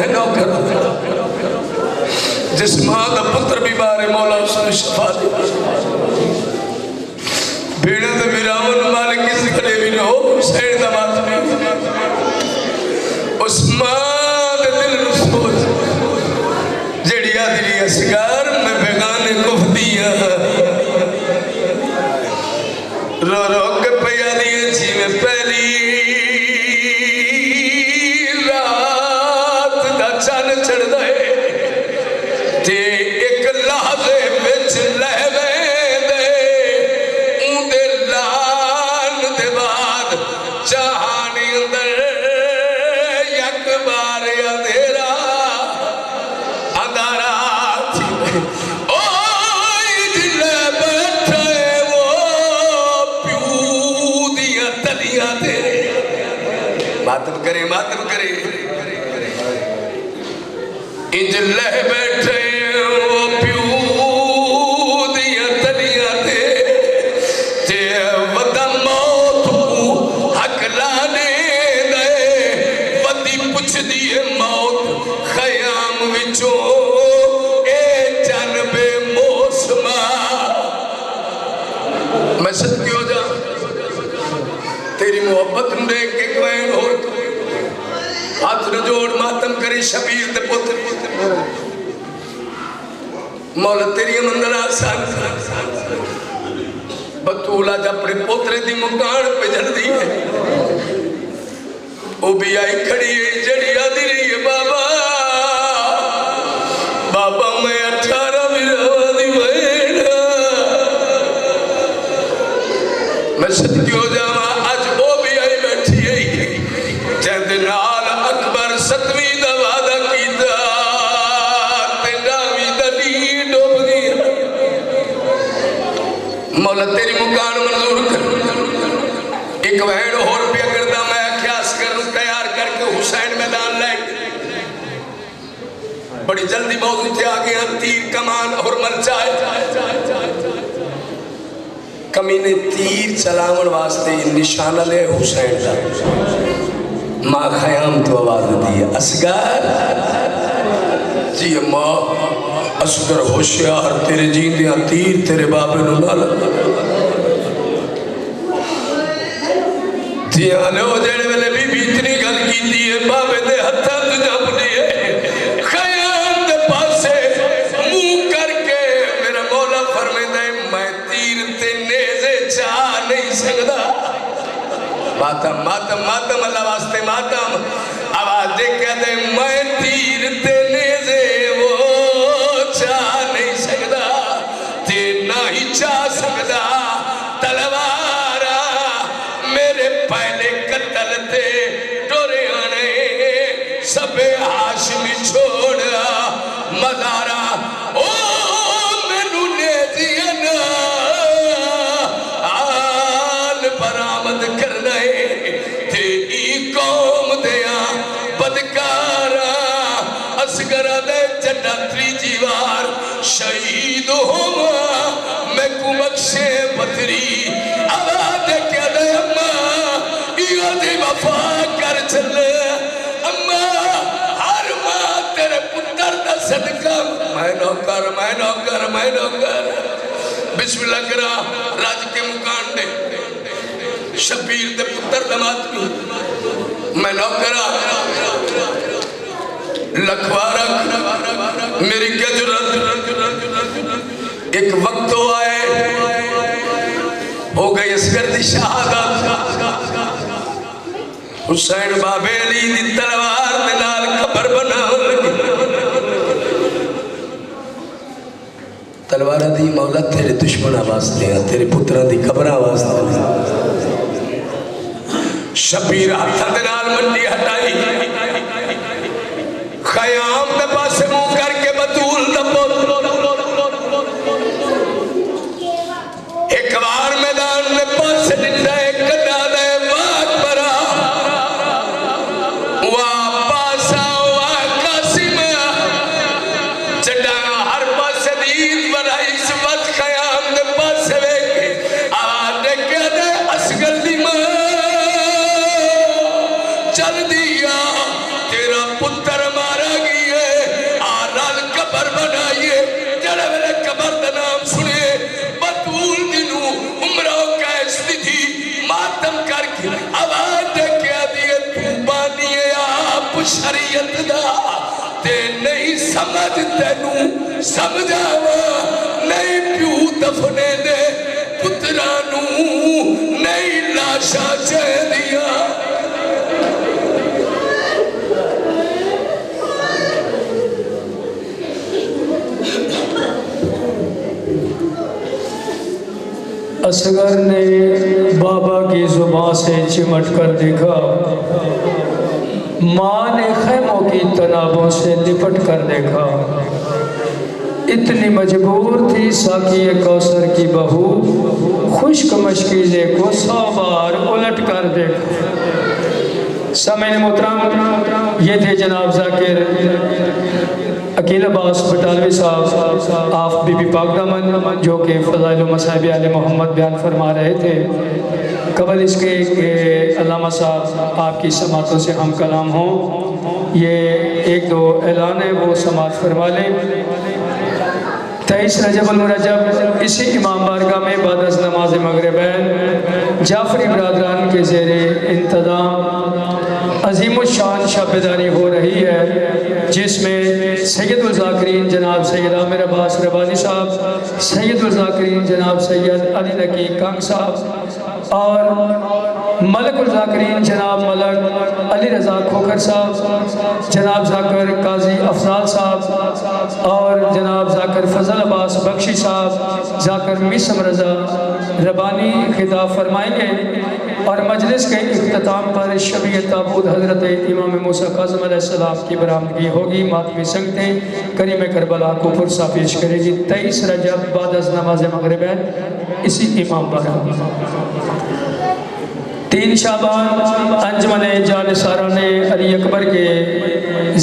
नौकर जिस मां का पुत्र भी बारे मौला उसने शफा दी। भीड़ तो बिरावन मालिक किसी खड़े भी न हो, सैन दा मातमी उस मां दे दिल नूं सोच जेड़ी आदरी असगार मैं बेगाने कुफ दिया रो रो के पिया दी जी में पहली रात दा चंद चढ़दा है। ते एक लहजे विच लहवे दे उंदे लान दे बाद जहान अंदर यक बार अंधेरा अंधारा थी। ओ जिले बैठे वो प्यू दिया तलियां ते मातम करे इंज लह बैठे तेरी मोहब्बत देख के क्वैन हो हाथ न जोड़ मातम करे शबीर दे पुत्र मौला तेरी मंदला सान बतू बतूल आज अपने पोतरे दी मुकान पे जल्दी है वो भी आई खड़ी है जड़ी आदि रही है बाबा बाबा मैं 18 विरवा दी बहन मैं सदकी हो जावा आज वो भी आई बैठी है जैसे नाल अकबर 7वीं दा वादा कीता ते 9वीं दा नी डूब गई मौला तेरी मुकान मंजूर कर एक वैन और रुपया करदा मैं आख्या असगर नूं तैयार करके हुसैन मैदान ले बड़ी जल्दी बहुत इत्थे आ गया तीर कमान और मरचाए कमीने तीर चलावन वास्ते निशान ले हुसैन दा मां खयाम तो आवाज दी असगर जी अम्मा असगर होशियार तेरे जींदियां तीर तेरे बाबे नूं ना लगा जिया लो जेड़े वेले बीबी इतनी गल कीती है बाबे दे हत्थां ते जपदी है खयाम दे पासे मुंह करके मेरा मौला फरमांदा है मैं तीर ते नेज़े चा नहीं सकदा मातम मातम मातम अल्लाह वास्ते मातम आवाज दे के दे मैं तीर ते नेज़े वो चा नहीं सकदा ते ना ही चा सकदा तलवारा मेरे पहले कत्ल ते टोरे आने सबे हाशमी छोड़ा मज़ारा ओ मैनू नेज़िया ना आल बरामद करना है ते ई कौम दिया बदकारा असगरा दे जन्नत त्रीजी वार शहीद होवा मैं कुमक्षे पथरी आवाज क्या दे अम्मा इयो दी वफा कर चले अम्मा हर मां तेरे पुत्र दा सदका मैं नौकर बिस्मिल्लाह करा राज के मुकान दे शबीर दे पुत्र दमादमी मैं नौकरा लखवारा मेरी क्या जुर्रत एक वक्त तो आए हो गई असगर दी शहादत हुसैन बाबे अली दी तलवार दे नाल कबर बनावन लगे तलवारा दी मौला तेरे दुश्मना वास्ते तेरे पुत्रा दी कबरां वास्ते शबीर हाथां दे नाल मंडी हटाई खयाम दे पासे मुंह करके बतूल दबो एक बार मैदान में पासे निंदा एक कदा दे वाक परा वाह पासा वाह कासिम चड्डा हर पासे दीद बनाई इस वक्त खयाम दे पासे वेखे आवाज दे के दे असगर दी मां चल दिया तेरा पुत्र मारा गया आरल कबर बनाइए जड़े वेले कबर दा नाम सुने बतूल दिनू उमरा कैसी थी मातम करके आवाज दे के दिए तू बानिए आप शरीयत दा ते नहीं समझ तेनू समझावा नहीं प्यू दफने दे पुत्रा नू नहीं लाशा चाहिदिया असगर ने बाबा की जुबान से चिमट कर देखा माँ ने खैमों की तनाबों से लिपट कर देखा इतनी मजबूर थी साकी कौसर की बहू खुश्क मशकीज़े को 100 बार उलट कर देखा समय मोहतरम ये थे जनाब जाकिर अकील अब्बास बटालवी साहब आप बीबी पाक दामन जो कि फ़ज़ाइल व मसाइब आले मोहम्मद बयान फरमा रहे थे कबल इसके कि अल्लामा साहब आपकी समातों से हम कलाम हों ये 1-2 ऐलान है वो समात फरमा लें 23 रजब अल-मुरज्जब इसी इमाम बारगाह में बाद अज़ नमाज मगरिबैन जाफरी बरादरान के ज़ेरे इंतज़ाम عظیم الشان شبیداری ہو رہی ہے، جس میں سید الذاکرین جناب سید عامر عباس ربانی صاحب، سید الذاکرین جناب سید علی نقی کنگ صاحب اور ملک الذاکرین جناب ملک علی رضا کھوکر صاحب، جناب ذاکر قاضی افضال صاحب اور جناب ذاکر فضل عباس بخشی صاحب، ذاکر میسم رضا ربانی خطاب فرمائیں گے، اور مجلس کے اختتام پر شبیہ تابوت حضرت امام موسیٰ کاظم علیہ السلام کی برآمدگی ہوگی۔ ماتمی سنگتیں کریم کربلا کو پرسہ پیش کرے گی 23 رجب بعد از نماز مغرب ہے اسی امام بارہ۔ 3 شعبان انجمن جانثاران علی اکبر کے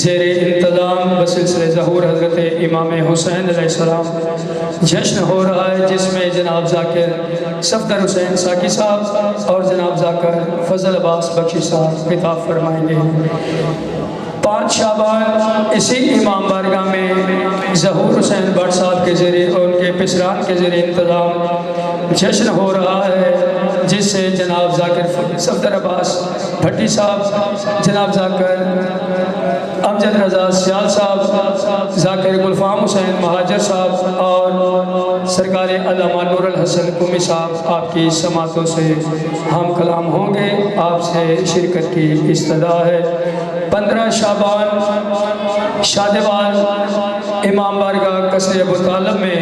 زیر انتظام بسلسلہ ظہور حضرت امام حسین علیہ السلام جشن ہو رہا ہے، جس میں جناب ذاکر صفدر حسین ساکی صاحب اور جناب ذاکر فضل عباس بخشی صاحب خطاب فرمائیں گے۔ 5 شعبان اسی امام بارگاہ میں ظہور حسین بٹ صاحب کے ذریعے اور ان کے پسران کے ذریعے انتظام جشن ہو رہا ہے، جس سے جناب ذاکر صفدر عباس بھٹی صاحب، جناب ذاکر امجد رضا سیال صاحب، ذاکر گلفام حسین مہاجر صاحب اور سرکار علامہ نور الحسن قمی صاحب آپ کی سماعتوں سے ہم کلام ہوں گے، آپ سے شرکت کی استدعا ہے۔ 15 شعبان شادیوال امام بارگاہ قصر ابو طالب میں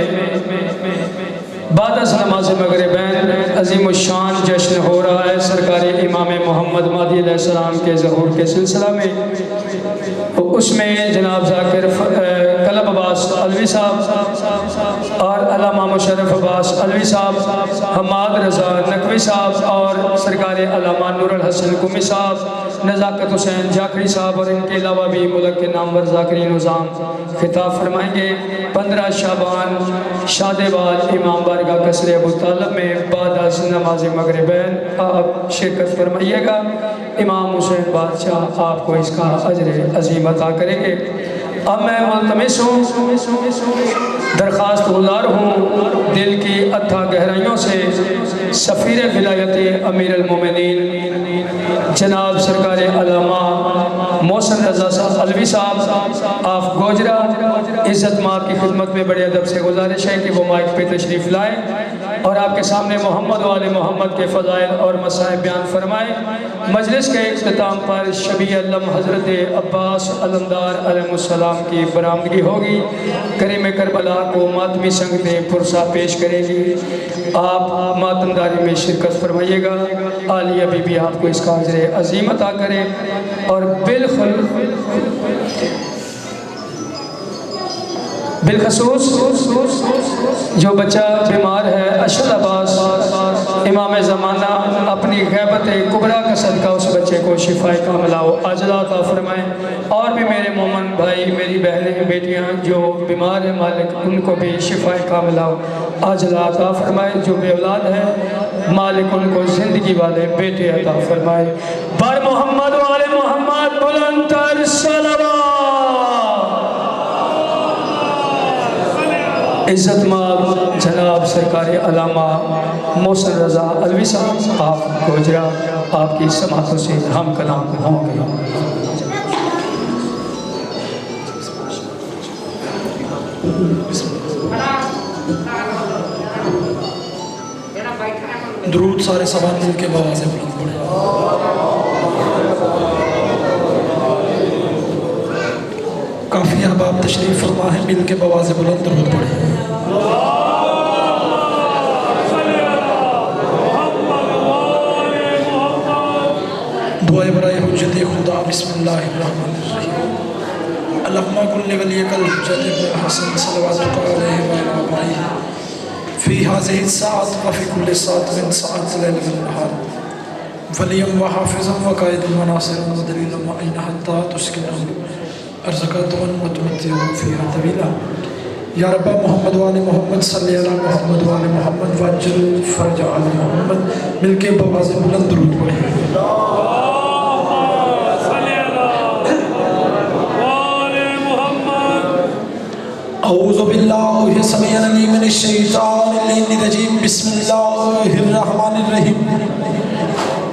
بعد از نماز مغربین عظیم الشان جشن ہو رہا ہے سرکار امام محمد مہدی علیہ السلام کے ظہور کے سلسلہ میں۔ اس میں جناب ذاکر کلب عباس علوی صاحب اور علامہ مشرف عباس علوی صاحب، حماد رضا نقوی صاحب اور سرکار علامہ نور الحسن قمی صاحب، نزاکت حسین جاکری صاحب اور ان کے علاوہ بھی ملک کے نامور ذاکرین نظام خطاب فرمائیں گے۔ 15 شعبان شادیوال امام بارگاہ قصر ابو طالب میں بعد از نماز مغربین آپ شرکت فرمائیے گا۔ امام حسین بادشاہ آپ کو اس کا اجر عظیم عطا کریں گے۔ اب میں ملتمس ہوں، درخواست گزار ہوں دل کی اتھا گہرائیوں سے سفیر ولایت امیر المومنین جناب سرکار علامہ محسن رضا صاحب علوی صاحب آپ گوجرا عزت مآب کی خدمت میں بڑے ادب سے گزارش ہے کہ وہ مائک پہ تشریف لائیں اور آپ کے سامنے محمد و آل محمد کے فضائل اور مصائب بیان فرمائیں۔ مجلس کے اختتام پر شبیہ علم حضرت عباس علمدار علیہ السلام کی برآمدگی ہوگی۔ کریم کربلا کو ماتمی سنگتیں پرسہ پیش کریں گی، آپ ماتمداری میں شرکت فرمائیے گا۔ عالیہ بی بی آپ کو اس کا اجر عظیم عطا کریں، اور بالخصوص جو بچہ بیمار ہے اشد عباس امام زمانہ اپنی غیبت کبریٰ کا صدقہ اس بچے کو شفاء کاملہ و عاجلہ عطا فرمائیں، اور بھی میرے مومن بھائی میری بہنیں بیٹیاں جو بیمار ہیں مالک ان کو بھی شفاء کاملہ و عاجلہ عطا فرمائیں، جو بے اولاد ہیں مالک ان کو زندگی والے بیٹے عطا فرمائے۔ بر محمد و آل محمد بلند تر صلوات۔ عزت مآب جناب سرکار علامہ محسن رضا علوی صاحب آپ گوجرا آپ کی سماعتوں سے ہم کلام ہوں گے۔ درود سارے سوال مل کے بواز بلند پڑھیں۔ کافی احباب تشریف فرما ہے، مل کے بواز بلند درود پڑھیں۔ دعائے برائے حجت خدا بسم اللہ الرحمن الرحیم۔ اللہم کل ولیک الحجت ابن حسن صلواتک علیہ وآلہ آبائہ فی هذه الساعة وفي كل ساعة من ساعات الليل والنهار وليا وحافظا وقائدا وناصرا ودليلا معينا حتى تسكنه ارزقا وتمتعه فيها طويلا یا رب محمد وآل محمد صلی علی محمد وآل محمد وعجل فرج آل محمد۔ مل کے بواز بلند درود پڑھیں۔ اعوذ باللہ السمیع العلیم من الشیطان الرجیم، بسم اللہ الرحمن الرحیم۔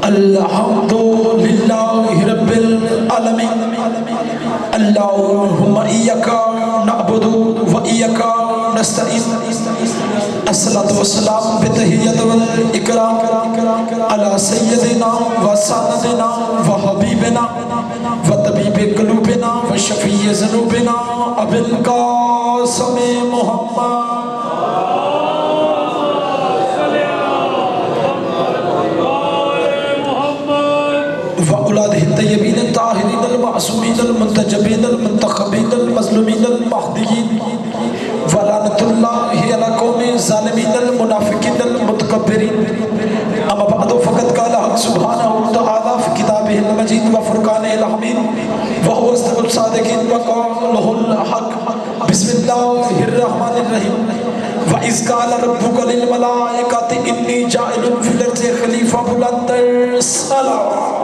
الحمد للہ رب العالمين اللهم إياك نعبد وإياك نستعين الصلاة والسلام بتحية والإكرام على سيدنا وسندنا وحبيبنا وطبيب قلوبنا وشفيع ذنوبنا أبي القاسم محمد وأولاده الطيبين الطاهرين المعصومين المنتجبين المنتخبين المظلومين المهديين ولعنة الله على قوم الظالمين المنافقين المتكبرين أما بعد فقد قال حق سبحانه وتعالى في كتابه المجيد وفرقانه الحميد وهو أصدق الصادقين وقوله الحق بسم الله الرحمن الرحيم وإذ قال ربك للملائكة إني جاعل في الأرض خليفة بلند السلام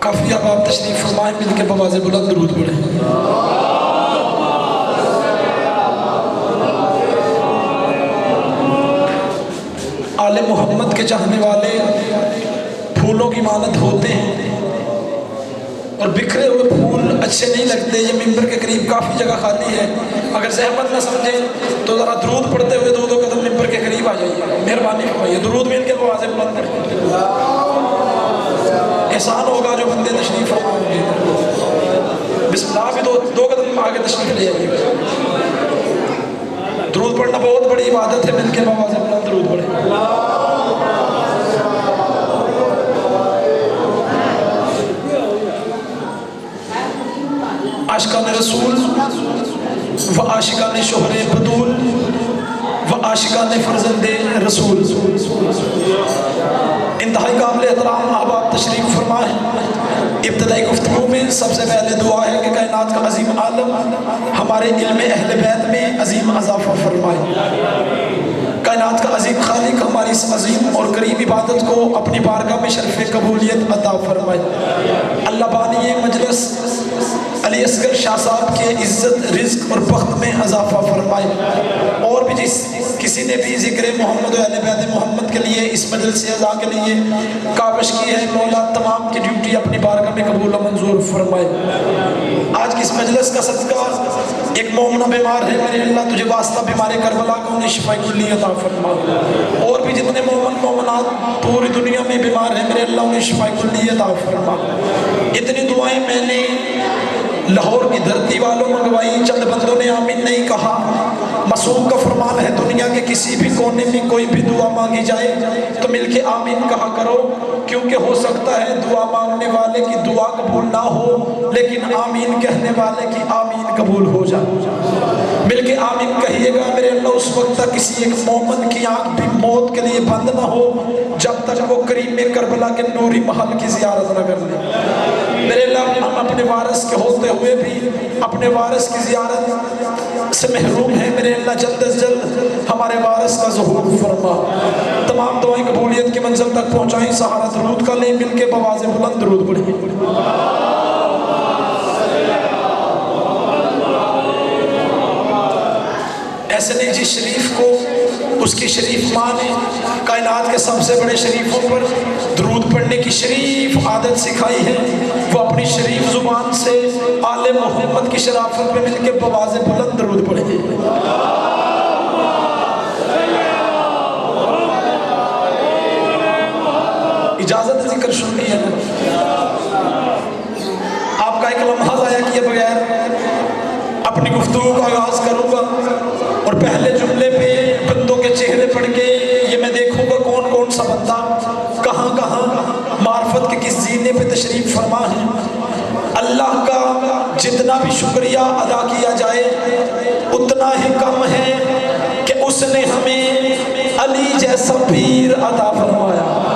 کافی اب آپ تشریف فرمائیں مل کے بواز بلند درود پڑھیں آل محمد کے چاہنے والے پھولوں کی مانند ہوتے ہیں اور بکھرے ہوئے پھول اچھے نہیں لگتے یہ ممبر کے قریب کافی جگہ خالی ہے اگر زحمت نہ سمجھیں تو ذرا درود پڑھتے ہوئے دو دو قدم ممبر کے قریب آ جائیے مہربانی فرمائیے درود مل کے بواز بلند پڑھیں احسان ہوگا جو بندے تشریف فرمائیں گے بسم اللہ بھی دو قدم آگے تشریف لے آئیے درود پڑھنا بہت بڑی عبادت ہے مل کے بواز بلند درود پڑھیں عاشقان رسول و عاشقان شوہر بدول و عاشقان فرزند رسول انتہائی قابل احترام احباب تشریف فرمائیں ابتدائی گفتگو میں سب سے پہلے دعا ہے کہ کائنات کا عظیم عالم ہمارے علم اہل بیت میں عظیم اضافہ فرمائے کائنات کا عظیم خالق ہماری اس عظیم اور کریم عبادت کو اپنی بارگاہ میں شرف قبولیت عطا فرمائے اللہ بانی مجلس علی اصغر شاہ صاحب کے عزت رزق اور بخت میں اضافہ فرمائے اور بھی کسی نے بھی ذکر محمد و اہل بیت محمد کے لیے اس مجلس اعزا کے لیے کاوش کی ہے مولا تمام کی ڈیوٹی اپنی بارگاہ میں قبول و منظور فرمائے آج کی اس مجلس کا صدقہ ایک مومنہ بیمار ہے میرے اللہ تجھے واسطہ بیمار کربلا کو انہیں شفاء کلی عطا فرما اور بھی جتنے مومن مومنات پوری دنیا میں بیمار ہیں میرے اللہ انہیں شفاء کلی عطا فرما اتنی دعائیں میں نے لاہور کی دھرتی والوں منگوائی چند بندوں نے آمین نہیں کہا معصوم کا فرمان ہے دنیا کے کسی بھی کونے میں کوئی بھی دعا مانگی جائے تو مل کے آمین کہا کرو کیونکہ ہو سکتا ہے دعا مانگنے والے کی دعا قبول نہ ہو لیکن آمین کہنے والے کی آمین قبول ہو جائے مل کے آمین کہیے گا میرے اللہ اس وقت تک کسی ایک مومن کی آنکھ بھی موت کے لیے بند نہ ہو جب تک وہ کریم کربلا کے نوری محل کی زیارت نہ کر لے میرے اللہ ہم اپنے وارث کے ہوتے ہوئے بھی اپنے وارث کی زیارت سے محروم ہیں میرے اللہ جلد از جلد ہمارے وارث کا ظہور فرما تمام دعائیں قبولیت کی منزل تک پہنچائیں سہارا درود کا لیں مل کے بواز بلند درود پڑھیں ایسے نہیں جس شریف کو اس کی شریف ماں نے کائنات کے سب سے بڑے شریفوں پر درود پڑھنے کی شریف عادت سکھائی ہے وہ اپنی شریف زبان سے آل محمد کی شرافت میں مل کے بواز بلند درود پڑھیں اجازت ذکر سننی ہے آپ کا ایک لمحہ ضائع کیے بغیر اپنی گفتگو کا آغاز کروں گا اور پہلے جملے پہ بندوں کے چہرے پڑھ کے یہ میں دیکھوں گا کون کون سا بندہ کہاں کہاں معرفت کے کس زینے پہ تشریف فرما ہے اللہ کا جتنا بھی شکریہ ادا کیا جائے اتنا ہی کم ہے کہ اس نے ہمیں علی جیسا پیر عطا فرمایا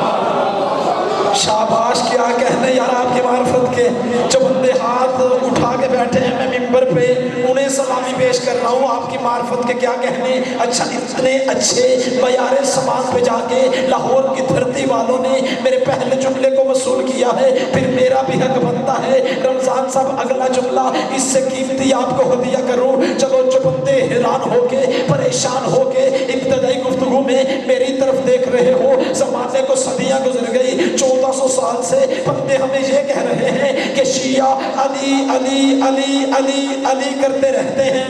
شاباش کیا کہنے یار آپ کی معرفت کے جو بندے ہاتھ اٹھا کے بیٹھے ہیں میں ممبر پہ انہیں سلامی پیش کر رہا ہوں آپ کی معرفت کے کیا کہنے اچھا اتنے اچھے معیار سماعت پہ جا کے لاہور کی دھرتی والوں نے میرے پہلے جملے کو وصول کیا ہے پھر میرا بھی حق بنتا ہے رمضان صاحب اگلا جملہ اس سے قیمتی آپ کو ہدیہ کروں چلو جو بندے हैरान होके परेशान होके इब्तदाई गुफ्तगू में मेरी तरफ देख रहे हो। ज़माने को सदियाँ गुजर गई, 1400 साल से बंदे हमें ये कह रहे हैं कि शिया अली अली अली अली अली करते रहते हैं।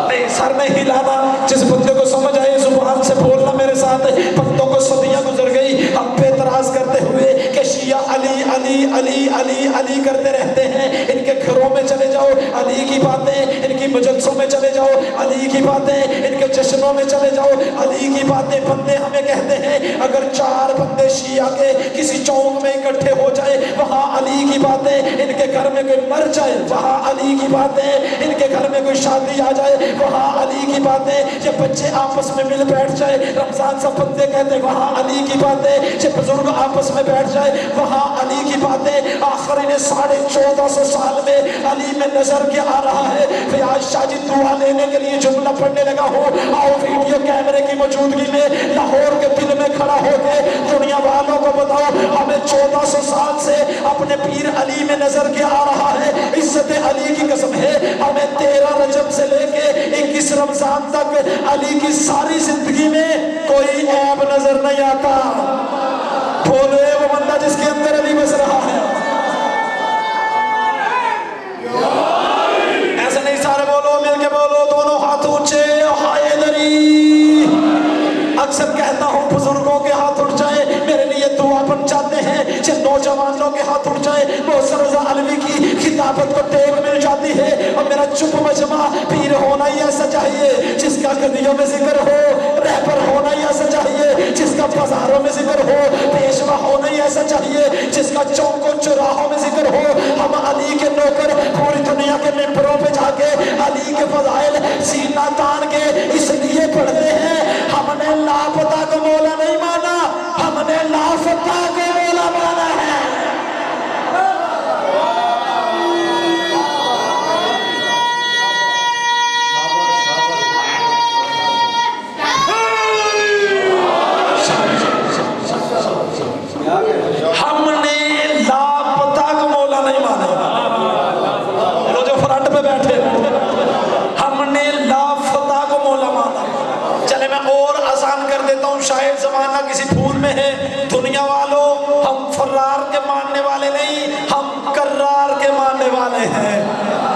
नहीं, सर नहीं हिलाना, जिस बंदे को समझ आए जुबान से बोलना मेरे साथ। बंदों को सदियां गुजर गई हम पे एतराज करते हुए कि शिया अली अली अली अली अली करते रहते हैं। इनके घरों में चले जाओ अली की बातें, इनकी मजलिसों में चले जाओ अली की बातें, इनके जश्नों में चले जाओ अली की बातें। बंदे हमें कहते हैं अगर 4 बंदे शिया के किसी चौक में इकट्ठे हो जाए वहाँ अली की बातें, इनके घर में कोई मर जाए वहाँ अली की बातें, इनके घर में कोई शादी आ जाए वहाँ अली की बातें, ये बच्चे आपस में मिल बैठ जाए रमजान सब बंदे कहते वहाँ अली की बातें, ये बुजुर्ग आपस में बैठ जाए वहाँ अली की बातें। आखिर इन्हें 1450 साल में अली में नजर क्या आ रहा है। फयाज शाह जी दुआ लेने के लिए जुमला पढ़ने लगा हो, आओ वीडियो कैमरे की मौजूदगी में लाहौर के दिल में खड़ा होके दुनिया वालों को बताओ हमें 1400 साल से अपने पीर अली में नजर क्या आ रहा है। इज्जत अली की कसम है हमें 13 रजब से लेके 21 रमजान तक अली की सारी जिंदगी में कोई ऐब नजर नहीं आता। बोले वो बंदा जिसके अंदर अली बस रहा है। ऐसे नहीं, सारे बोलो, मिलके बोलो, दोनों हाथ ऊंचे, हैदरी। अक्सर कहता हूँ बुजुर्गों के हाथ उठ जाए मेरे लिए दुआ बन जाते हैं, जिन नौजवानों के हाथ उठ जाए मौसम रज़ा अलवी की खिताबत को टेक मिल जाती है। और मेरा चुप मजमा पीर होना ही ऐसा चाहिए जिसका गलियों में जिक्र हो, रहबर होना ही ऐसा चाहिए जिसका बाजारों में जिक्र हो, पेशवा होना ही ऐसा चाहिए जिसका चौकों चौराहों में जिक्र हो। हम अली के नौकर पूरी दुनिया के मिंबरों पे जाके अली के फजाइल सीना तान के इसलिए पढ़ते हैं हमने लापता को मौला नहीं माना, हमने लापता को मौला माना है। हमने लापता को मौला नहीं माना। बोलो जो फ्रंट पे बैठे, हमने लापता को मौला माना। चले मैं और आसान कर देता हूँ, शायद जमाना किसी फूल में है। दुनिया वालों हम फरार के मानने वाले नहीं, हम करार के मानने वाले हैं।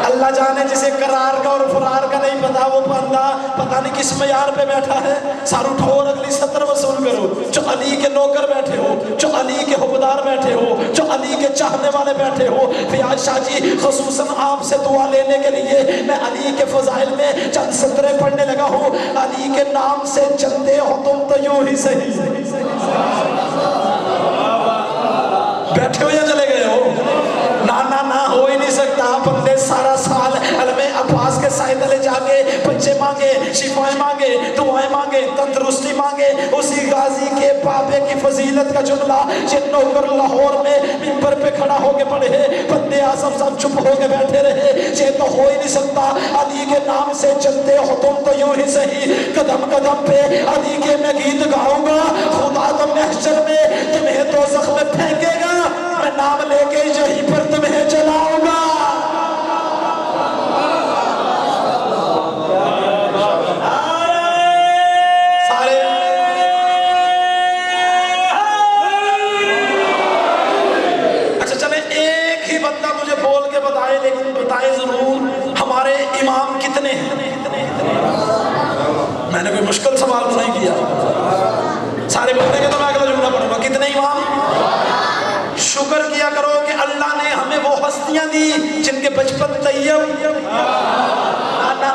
अल्लाह जाने जिसे करार का और फरार का नहीं पता वो बंदा पता नहीं किस मयार पे बैठा है। सारू ठोर अगली 70 वसूल करो। जो अली के नौकर बैठे हो, जो अली के हुबदार बैठे हो, जो अली के चाहने वाले बैठे हो। फयाज शाह जी खुसूसन आपसे दुआ लेने के लिए मैं अली के फजाइल में चंद सतरें पढ़ने लगा हूँ। अली के नाम से चलते हो तुम तो यूं ही सही। बैठे हो या चले गए हो? ना ना ना, हो ही नहीं सकता। बंदे सारा साल अलमे अब्बास के साए तले जाके बच्चे मांगे, शिफाएं मांगे, दुआएं मांगे, तंदुरुस्ती मांगे। उसी गाजी के बाबे की फजीलत का जुमला जिन नौकर लाहौर में मिंबर पे खड़ा होके पढ़े, बंदे आसम सब चुप होके बैठे रहे। ये तो हो ही नहीं सकता। अली के नाम से चलते हो तुम तो यूं ही सही। कदम कदम पे अली के मैं गीत गाऊंगा, खुदा तो महशर में तुम्हें दोज़ख में फेंकेगा, मैं नाम लेके यहीं पर तुम्हें जलाऊंगा। सारे अच्छा चले, एक ही बंदा मुझे बोल के बताए, लेकिन बताए जरूर हमारे इमाम कितने हैं। मैंने कोई मुश्किल सवाल तो नहीं किया, सारे बंदे के तो मैं अगला जुमला पढ़ूंगा। कितने इमाम? शुक्र किया करो कि अल्लाह ने हमें वो हस्तियां दी जिनके बचपन तैयब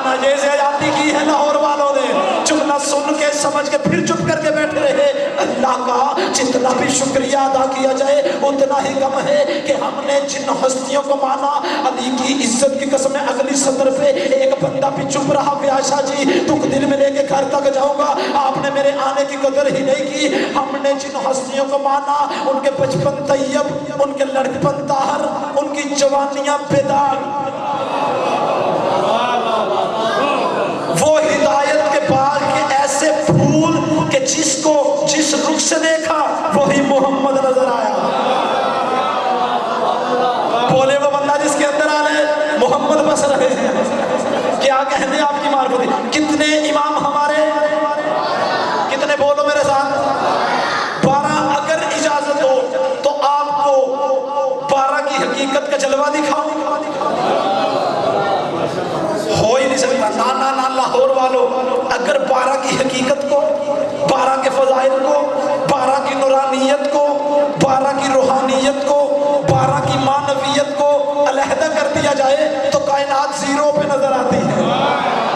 ना जैसे आजादी की है लाहौर वालों ने। जुमला सुन के समझ के फिर चुप करके बैठे रहे। अल्लाह का जितना भी शुक्रिया अदा किया जाए उतना ही कम है कि हमने जिन हस्तियों को माना। अली की इज्जत की कसम है, अगली सदर पे एक बंदा भी चुप रहा। प्याशा जी दुख दिल में लेके घर तक जाऊंगा, आपने मेरे आने की कदर ही नहीं की। हमने जिन हस्तियों को माना उनके बचपन तैयब, उनके लड़कपन ताहर, उनकी जवानियां बेदाग, वो हिदायत के बाग के ऐसे फूल कि जिसको जिस रुख से देखा वही मोहम्मद नजर आया। बोले वो बंदा जिसके अंदर आने मोहम्मद बस रहे हैं। क्या कहने आपकी मार्फत। कितने इमाम हमारे, कितने बोलो मेरे साथ, 12। अगर इजाजत हो तो आपको 12 की हकीकत का जलवा दिखाऊं, हो ही नहीं सकता। ना ना ना लाहौर वालों, अगर 12 की हकीकत को, 12 के फजाइल को, 12 की नूरानियत को, 12 की रूहानियत को, 12 की मानवियत को अलहदा कर दिया जाए तो कायनात जीरो पे नजर आती है।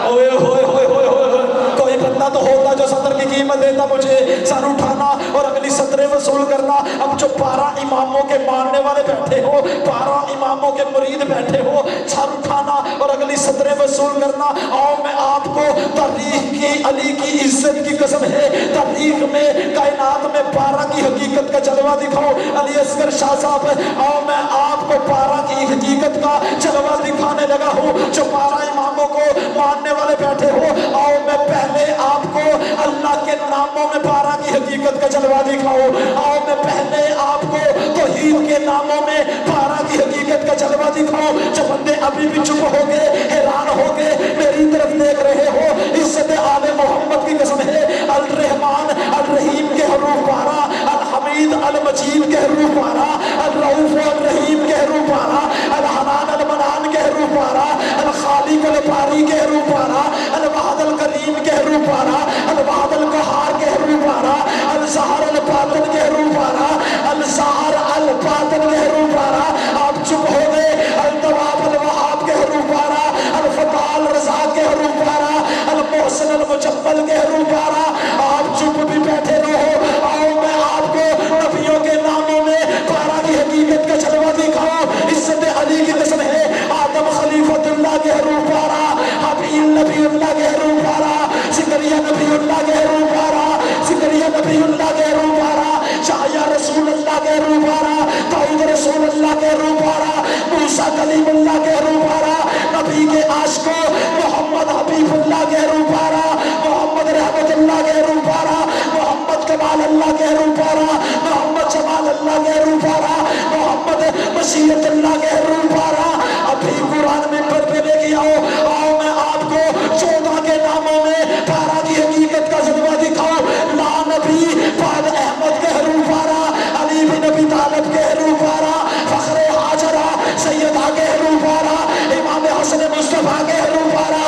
ओए होए होए होए होए, कोई बंदा तो होता जो सतर की कीमत देता मुझे, सर उठाना और अगली सतरें वसूल करना। अब जो 12 इमामों के मानने वाले बैठे हो, 12 इमामों के मुरीद बैठे हो, सर उठाना और अगली सतरें वसूल करना। और मैं आपको तारीख की, अली की इज्जत की कसम है, तारीख में कायनात में 12 की हकीकत का जलवा दिखाओ अली असगर शाह साहब। और मैं आपको 12 की हकीकत का जलवा दिखाने लगा हूँ। जो 12 इमामों को मानने वाले बैठे हो, और मैं पहले आपको अल्लाह के नामों में 12 की हकीकत का जलवा दिखाऊं। और मैं पहले आपको तौहीद के नामों में 12 की हकीकत का जलवा दिखाऊं। जो बंदे अभी भी चुप हो गए, हैरान हो गए, मेरी तरफ देख रहे हो, इज्जत आले मोहम्मद की कसम है, अल रहमान अल रहीम के हरूफ 12, अल हमीद अल मजीद के हरूफ 12, अल रऊफ अल रहीम के हरूफ 12, अल हनान अल मनान के हरूफ 12, अल खालिक अल बारी के हरूफ 12, अल वाहिद अल करीम के हरूफ 12, अल वाहिद अल कहार के हरूफ 12, अल ज़ाहिर अल बातिन के हरूफ 12, अल ज़ाहिर अल बातिन के हरूफ 12। आप चुप हो गए। अल तवाब अल वहाब के हरूफ 12, अल फताह अल रज़ा के हरूफ 12, अल मोहसिन अल मुजम्मल के हरूफ 12। आप चुप भी बैठे रहो। आओ मैं आपको नबियों के नामों में 12 की हकीकत का जलवा दिखाऊं। इज्जत अली की कसम है, आदम खलीफतुल्लाह के हरूफ 12, हबील नबीउल्लाह के हरूफ 12, ज़करिया नबीउल्लाह के हरूफ 12, ज़करिया नबीउल्लाह के हरूफ 12, शाया रसूलुल्लाह के हरूफ 12, दाऊद रसूलुल्लाह के हरूफ 12, मूसा कलीमुल्लाह के हरूफ 12, नबी के आशिकों मोहम्मद हबीबुल्लाह के हरूफ 12, मोहम्मद रहमतुल्लाह के हरूफ 12, मोहम्मद कमाल अल्लाह के हरूफ 12, मोहम्मद जमाल अल्लाह के हरूफ 12, मोहम्मद मशीयतुल्लाह के हरूफ 12। अभी कुरान में पर पे लेके आओ। आओ मैं आपको 14 के नामों में 12 की हकीकत का जलवा दिखाऊं। ला नबी बाद अहमद के हरूफ 12, अली बिन अबी तालिब के हरूफ 12, फखरे हाजरा सैयदा के हरूफ 12, इमाम हसन मुस्तफा के हरूफ 12,